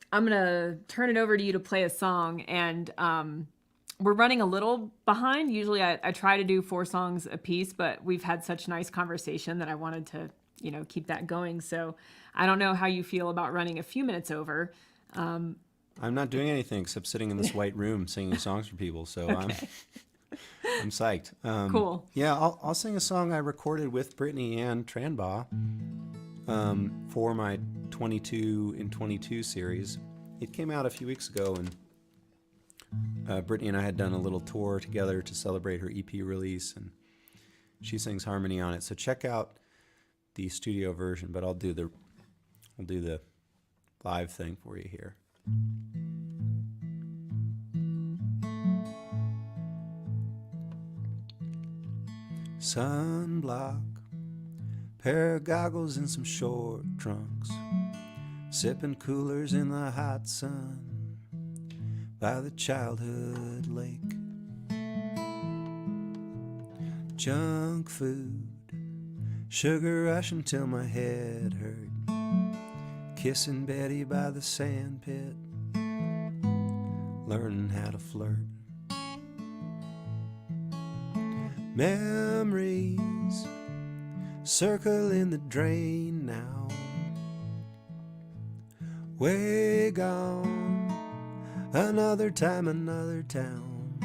I'm going to turn it over to you to play a song. And we're running a little behind. Usually I try to do 4 songs a piece, but we've had such nice conversation that I wanted to, keep that going. So I don't know how you feel about running a few minutes over. I'm not doing anything except sitting in this white room singing songs for people. So Okay. I'm psyched. Cool. Yeah, I'll sing a song I recorded with Brittany Ann Tranbaugh for my 22 in 22 series. It came out a few weeks ago, and Brittany and I had done a little tour together to celebrate her EP release, and she sings harmony on it. So check out the studio version, but I'll do the live thing for you here. sunblock, pair of goggles and some short trunks, sipping coolers in the hot sun by the childhood lake. Junk food, sugar rush until my head hurt, kissing Betty by the sand pit, learning how to flirt. Memories circle in the drain now, way gone, another time, another town.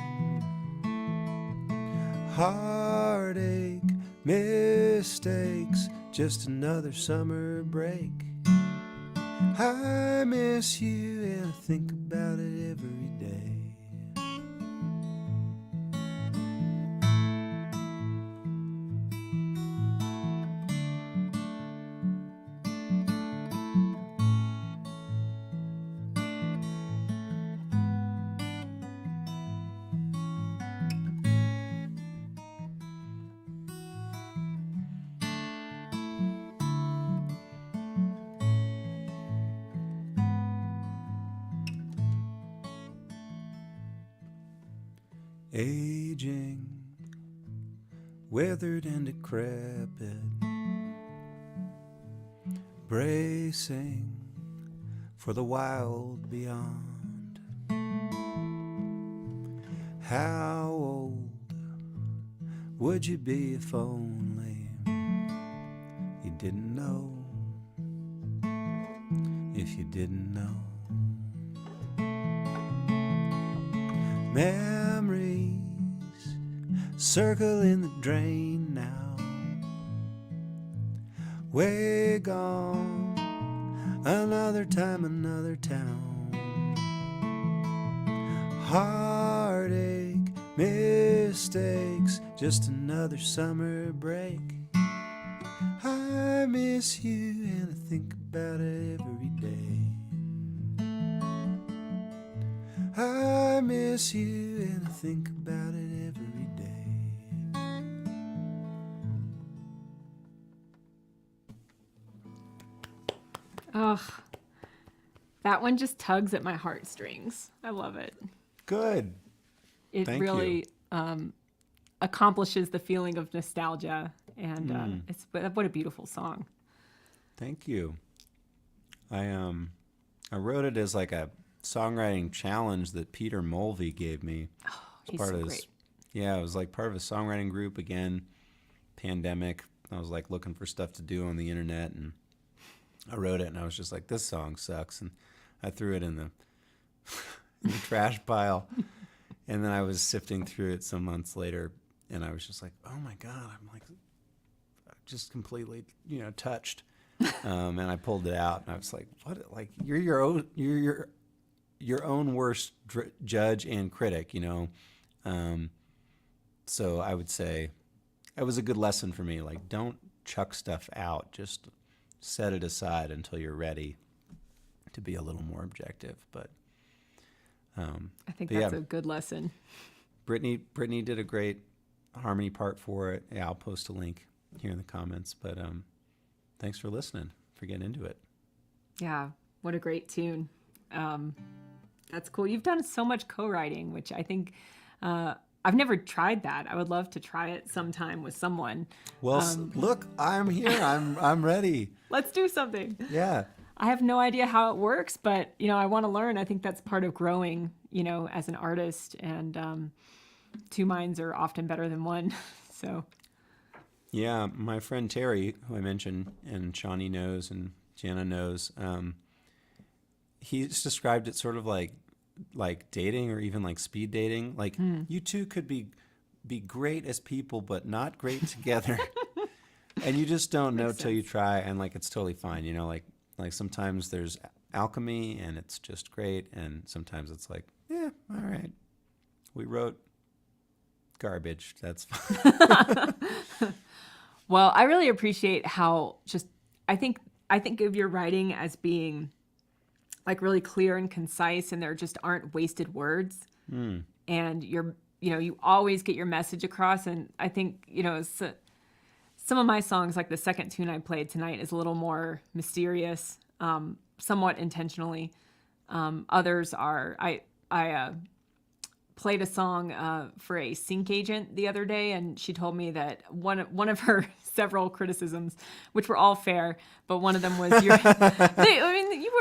Heartache, mistakes, just another summer break. I miss you and I think about it every day. Aging, withered and decrepit, bracing for the wild beyond. How old would you be if only you didn't know? If you didn't know. Memories circle in the drain now, way gone, another time, another town. Heartache, mistakes, just another summer break. I miss you and I think about it every day. I miss you and I think about it every day. Ugh, that one just tugs at my heartstrings. I love it. Good. It Thank really accomplishes the feeling of nostalgia, and it's what a beautiful song. Thank you. I wrote it as like a songwriting challenge that Peter Mulvey gave me. Oh, he's so great. Yeah, it was like part of a songwriting group. Again, pandemic. I was like looking for stuff to do on the internet, and I wrote it, and I was just like, this song sucks, and I threw it in the, in the trash pile. And then I was sifting through it some months later, and I was just like, oh my God, I'm like just completely, touched. And I pulled it out, and I was like, what? Like, you're your own worst judge and critic, So I would say it was a good lesson for me. Like, don't chuck stuff out. Just set it aside until you're ready to be a little more objective. But I think that's a good lesson. Brittany did a great harmony part for it. Yeah, I'll post a link here in the comments. But thanks for listening, for getting into it. Yeah, what a great tune. That's cool. You've done so much co-writing, which I think I've never tried that. I would love to try it sometime with someone. Well, look, I'm here. I'm ready. Let's do something. Yeah. I have no idea how it works, but I want to learn. I think that's part of growing, as an artist. And two minds are often better than one. So. Yeah, my friend Terry, who I mentioned, and Shawnee knows, and Jana knows. He's described it sort of like dating, or even like speed dating. Like you two could be great as people, but not great together. And you just don't know till you try, and like it's totally fine. Like sometimes there's alchemy and it's just great, and sometimes it's like, yeah, all right, we wrote garbage. That's fine. Well, I really appreciate how I think of your writing as being like really clear and concise, and there just aren't wasted words. And you always get your message across. And I think, some of my songs, like the second tune I played tonight, is a little more mysterious, somewhat intentionally. Others are, I played a song for a sync agent the other day, and she told me that one of her several criticisms, which were all fair, but one of them was you were.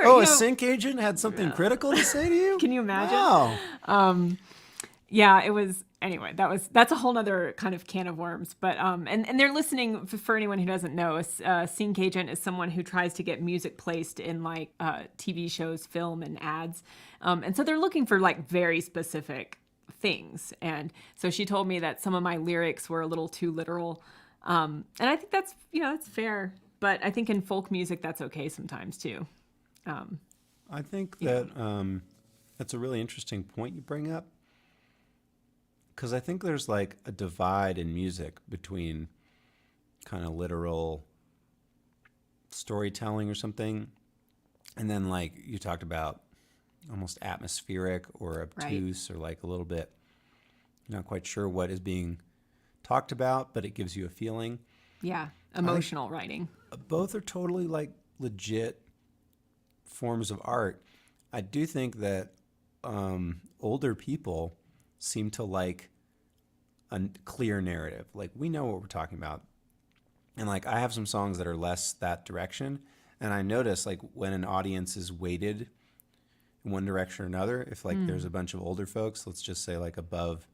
Oh, a sync agent had something critical to say to you? Can you imagine? Wow. Yeah, it was. Anyway, that's a whole nother kind of can of worms. But and they're listening, for anyone who doesn't know, a sync agent is someone who tries to get music placed in like TV shows, film, and ads. And so they're looking for like very specific things. And so she told me that some of my lyrics were a little too literal. And I think that's that's fair. But I think in folk music that's okay sometimes too. I think that that's a really interesting point you bring up. Because I think there's like a divide in music between kind of literal storytelling or something, and then like you talked about almost atmospheric or obtuse, right, or like a little bit, you're not quite sure what is being talked about, but it gives you a feeling. Yeah, emotional writing. Both are totally like legit forms of art. I do think that older people seem to like a clear narrative. Like we know what we're talking about. And like I have some songs that are less that direction. And I notice like when an audience is weighted in one direction or another, if like there's a bunch of older folks, let's just say like above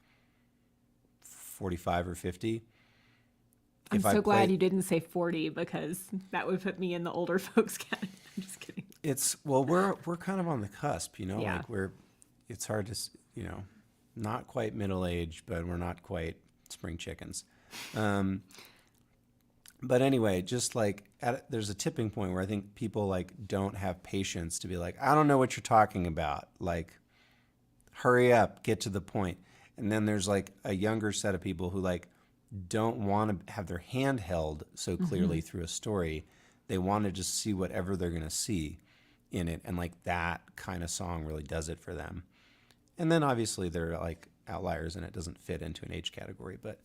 45 or 50. I'm so glad you didn't say 40 because that would put me in the older folks category. I'm just kidding. We're kind of on the cusp, Yeah. like it's hard to, not quite middle-aged, but we're not quite spring chickens. But anyway, just like there's a tipping point where I think people like don't have patience to be like, I don't know what you're talking about. Like, hurry up, get to the point. And then there's like a younger set of people who like don't want to have their hand held so clearly through a story. They want to just see whatever they're going to see in it. And like that kind of song really does it for them. And then obviously they're like outliers and it doesn't fit into an age category. But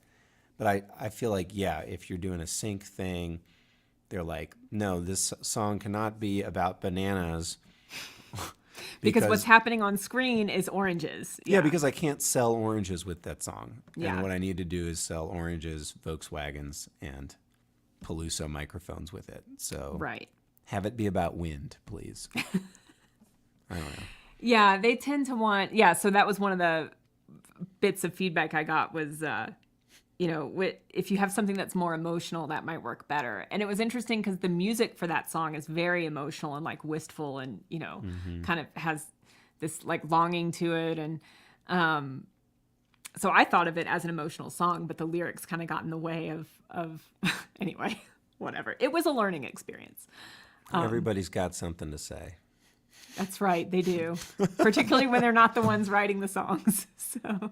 I feel like, yeah, if you're doing a sync thing, they're like, no, this song cannot be about bananas. because what's happening on screen is oranges. Yeah, because I can't sell oranges with that song. Yeah. And what I need to do is sell oranges, Volkswagens, and Peluso microphones with it. So right. Have it be about wind, please. I don't know. Yeah, they tend to want, so that was one of the bits of feedback I got was, if you have something that's more emotional, that might work better. And it was interesting because the music for that song is very emotional and like wistful and, kind of has this like longing to it. And so I thought of it as an emotional song, but the lyrics kind of got in the way of anyway, whatever. It was a learning experience. Everybody's got something to say. That's right, they do. Particularly when they're not the ones writing the songs. So.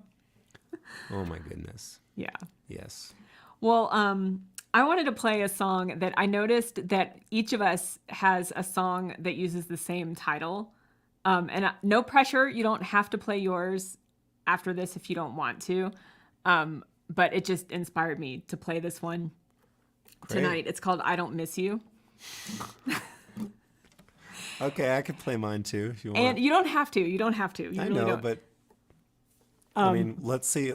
Oh my goodness. Yeah. Yes. Well, I wanted to play a song that I noticed that each of us has a song that uses the same title. And no pressure, you don't have to play yours after this if you don't want to. But it just inspired me to play this one tonight. It's called I Don't Miss You. Okay, I could play mine too if you want. And you don't have to. You I really know, don't. but I mean, let's see.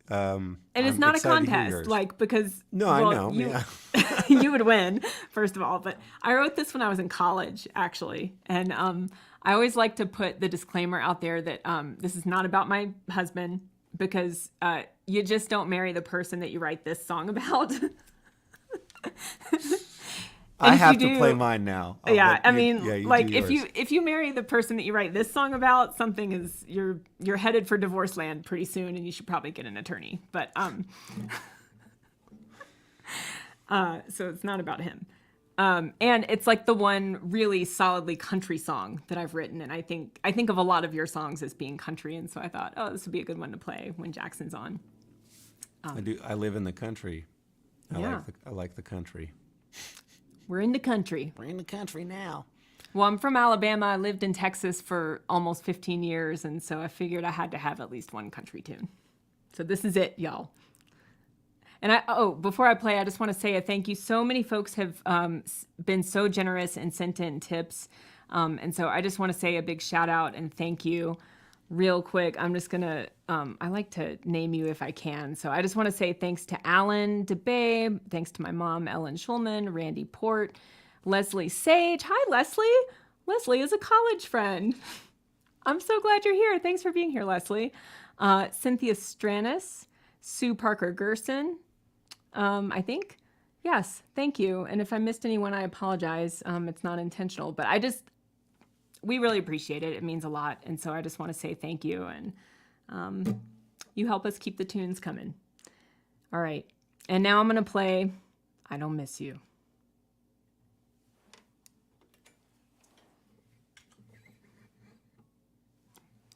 And it's not a contest, like, because no, I know. Yeah. You would win, first of all. But I wrote this when I was in college, actually, and I always like to put the disclaimer out there that this is not about my husband, because you just don't marry the person that you write this song about. I have to play mine now. If you marry the person that you write this song about, something is you're headed for divorce land pretty soon, and you should probably get an attorney. But so it's not about him. And it's like the one really solidly country song that I've written, and I think of a lot of your songs as being country, and so I thought, this would be a good one to play when Jackson's on. I do. I live in the country. I like the country. We're in the country. We're in the country now. Well, I'm from Alabama. I lived in Texas for almost 15 years, and so I figured I had to have at least one country tune. So this is it, y'all. And before I play, I just want to say a thank you. So many folks have been so generous and sent in tips. And so I just want to say a big shout out and thank you real quick. I'm just going to, I like to name you if I can. So I just want to say thanks to Alan DeBabe. Thanks to my mom, Ellen Shulman, Randy Port, Leslie Sage. Hi, Leslie. Leslie is a college friend. I'm so glad you're here. Thanks for being here, Leslie. Cynthia Stranis, Sue Parker Gerson, I think. Yes, thank you. And if I missed anyone, I apologize. It's not intentional, but we really appreciate it. It means a lot. And so I just want to say thank you. And you help us keep the tunes coming. All right. And now I'm going to play I Don't Miss You.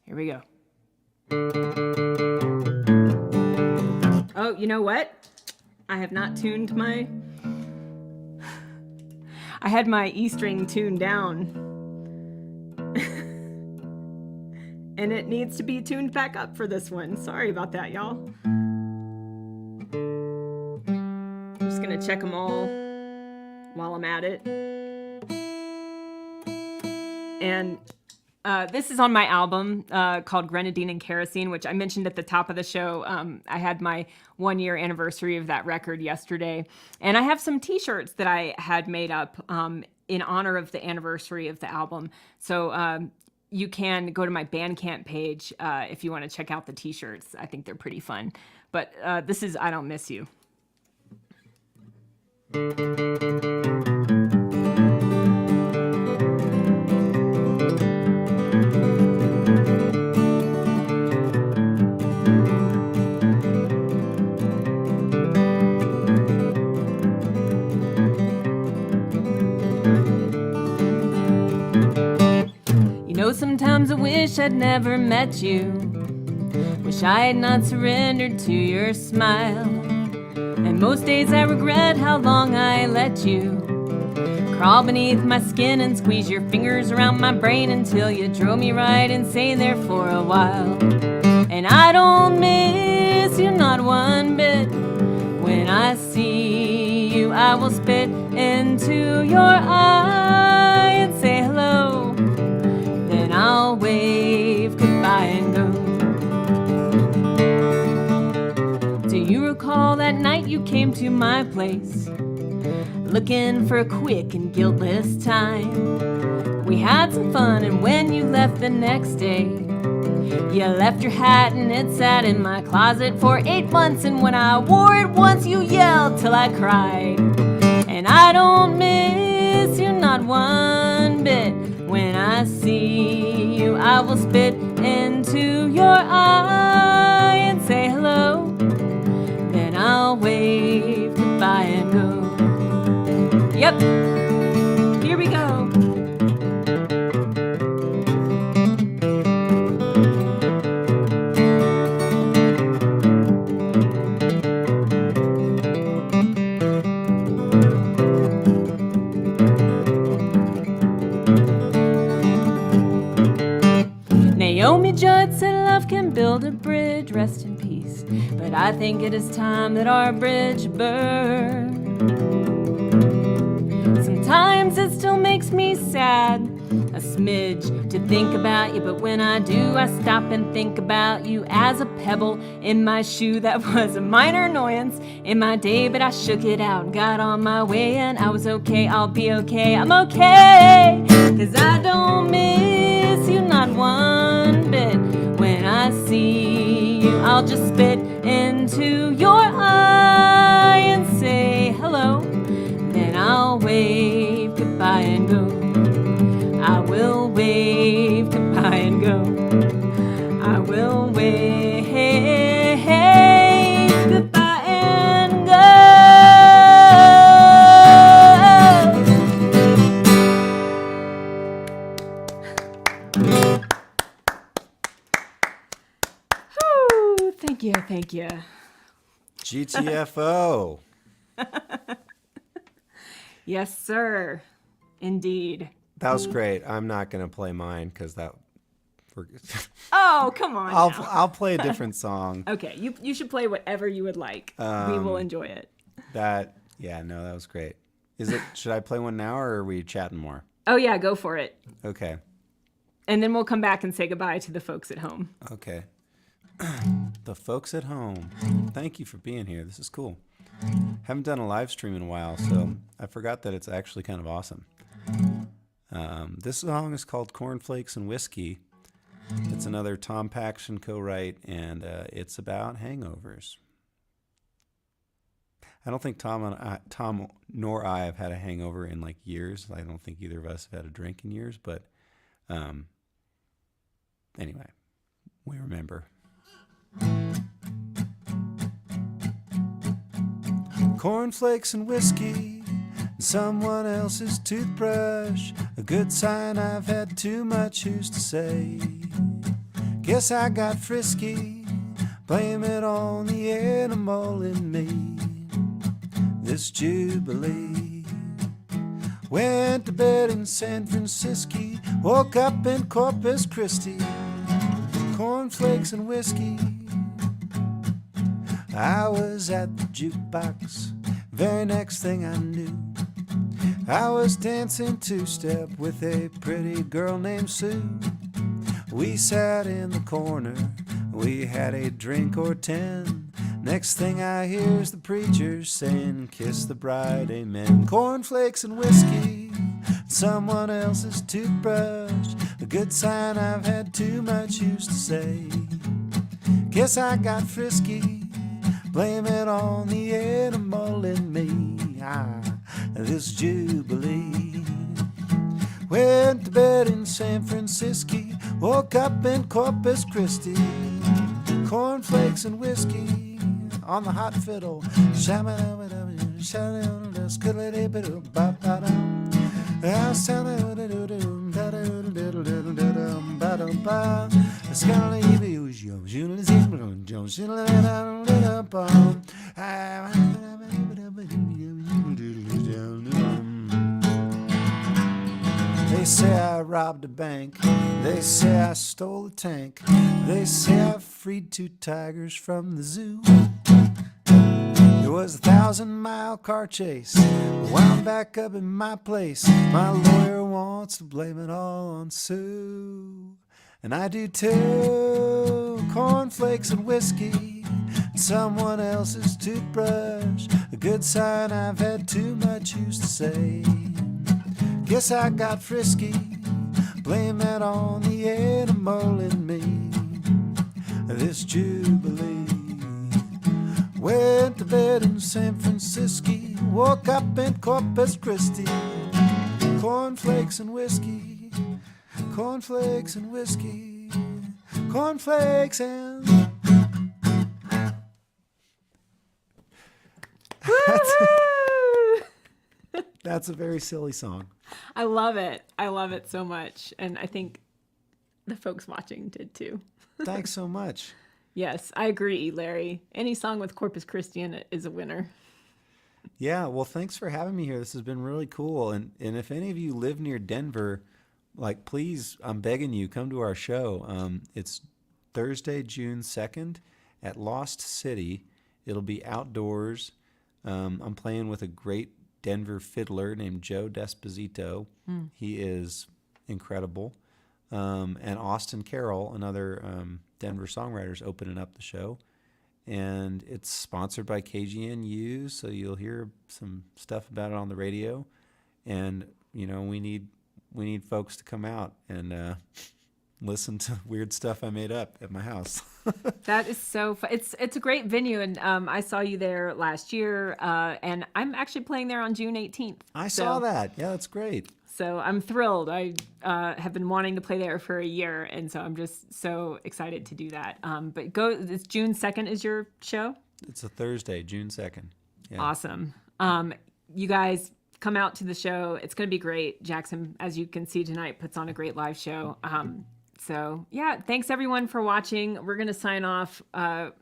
Here we go. Oh, you know what? I have not tuned I had my E string tuned down. And it needs to be tuned back up for this one. Sorry about that, y'all. I'm just gonna check them all while I'm at it. And this is on my album called Grenadine and Kerosene, which I mentioned at the top of the show. I had my 1-year anniversary of that record yesterday. And I have some t-shirts that I had made up in honor of the anniversary of the album. So you can go to my Bandcamp page if you want to check out the t-shirts. I think they're pretty fun. But this is I Don't Miss You. Sometimes I wish I'd never met you. Wish I had not surrendered to your smile. And most days I regret how long I let you crawl beneath my skin and squeeze your fingers around my brain until you drove me right insane there for a while. And I don't miss you not one bit. When I see you, I will spit into your eye and say hello. I'll wave goodbye and go. Do you recall that night you came to my place, looking for a quick and guiltless time? We had some fun, and when you left the next day, you left your hat and it sat in my closet for 8 months. And when I wore it once, you yelled till I cried. And I don't miss you not one bit. When I see you, I will spit into your eye and say hello. Then I'll wave goodbye and go. Yep, here we go. Naomi Judd said love can build a bridge, rest in peace. But I think it is time that our bridge burned. Sometimes it still makes me sad, a smidge, to think about you. But when I do, I stop and think about you as a pebble in my shoe. That was a minor annoyance in my day, but I shook it out and got on my way. And I was okay, I'll be okay, I'm okay. 'Cause I don't miss you not one bit. When I see you, I'll just spit into your eye and say hello. Then I'll wave goodbye and go. I will wave goodbye and go. I will wave goodbye and go. Whew, thank you. GTFO. Yes, sir. Indeed. That was great. I'm not going to play mine because that we're. Oh, come on. now. I'll play a different song. Okay, you should play whatever you would like. We will enjoy it. That was great. Should I play one now or are we chatting more? Oh yeah, go for it. Okay. And then we'll come back and say goodbye to the folks at home. Okay. The folks at home. Thank you for being here. This is cool. Haven't done a live stream in a while, so I forgot that it's actually kind of awesome. This song is called Cornflakes and Whiskey. It's another Tom Paxton co-write, and it's about hangovers. I don't think Tom nor I have had a hangover in like years. I don't think either of us have had a drink in years, but anyway, we remember. Cornflakes and whiskey, and someone else's toothbrush. A good sign I've had too much, who's to say? Guess I got frisky, blame it on the animal in me. This Jubilee. Went to bed in San Francisco, woke up in Corpus Christi. Cornflakes and whiskey. I was at the jukebox, very next thing I knew, I was dancing two-step with a pretty girl named Sue. We sat in the corner, we had a drink or 10. Next thing I hear's the preacher saying, kiss the bride, amen. Cornflakes and whiskey, someone else's toothbrush. A good sign I've had too much use to say. Guess I got frisky, blame it on the animal in me. This Jubilee. Went to bed in San Francisco, woke up in Corpus Christi. Cornflakes and whiskey on the hot fiddle. They say I robbed a bank, they say I stole a tank, they say I freed 2 tigers from the zoo. There was a 1,000-mile car chase, wound back up in my place. My lawyer wants to blame it all on Sue, and I do too. Cornflakes and whiskey, someone else's toothbrush. A good sign I've had too much use to say. Guess I got frisky, blame that on the animal in me. This Jubilee. Went to bed in San Francisco, woke up in Corpus Christi. Cornflakes and whiskey, cornflakes and whiskey, cornflakes and... That's a very silly song. I love it. I love it so much. And I think the folks watching did too. Thanks so much. Yes, I agree, Larry. Any song with Corpus Christi in it is a winner. Yeah, well, thanks for having me here. This has been really cool. And if any of you live near Denver, like, please, I'm begging you, come to our show. It's Thursday, June 2nd at Lost City. It'll be outdoors. I'm playing with a great Denver fiddler named Joe Desposito. He is incredible. And Austin Carroll, another Denver songwriter, opening up the show. And it's sponsored by KGNU, so you'll hear some stuff about it on the radio. And, you know, we need folks to come out and listen to weird stuff I made up at my house. That is so fun. It's a great venue, and I saw you there last year, and I'm actually playing there on June 18th. I saw that. Yeah, that's great. So I'm thrilled. I have been wanting to play there for a year, and so I'm just so excited to do that. But it's June 2nd is your show? It's a Thursday, June 2nd. Yeah. Awesome. You guys come out to the show. It's going to be great. Jackson, as you can see tonight, puts on a great live show. So, yeah, thanks everyone for watching. We're going to sign off. Have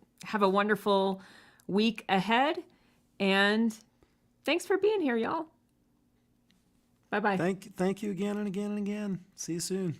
a wonderful week ahead, and thanks for being here, y'all. Bye-bye. Thank you again and again and again. See you soon.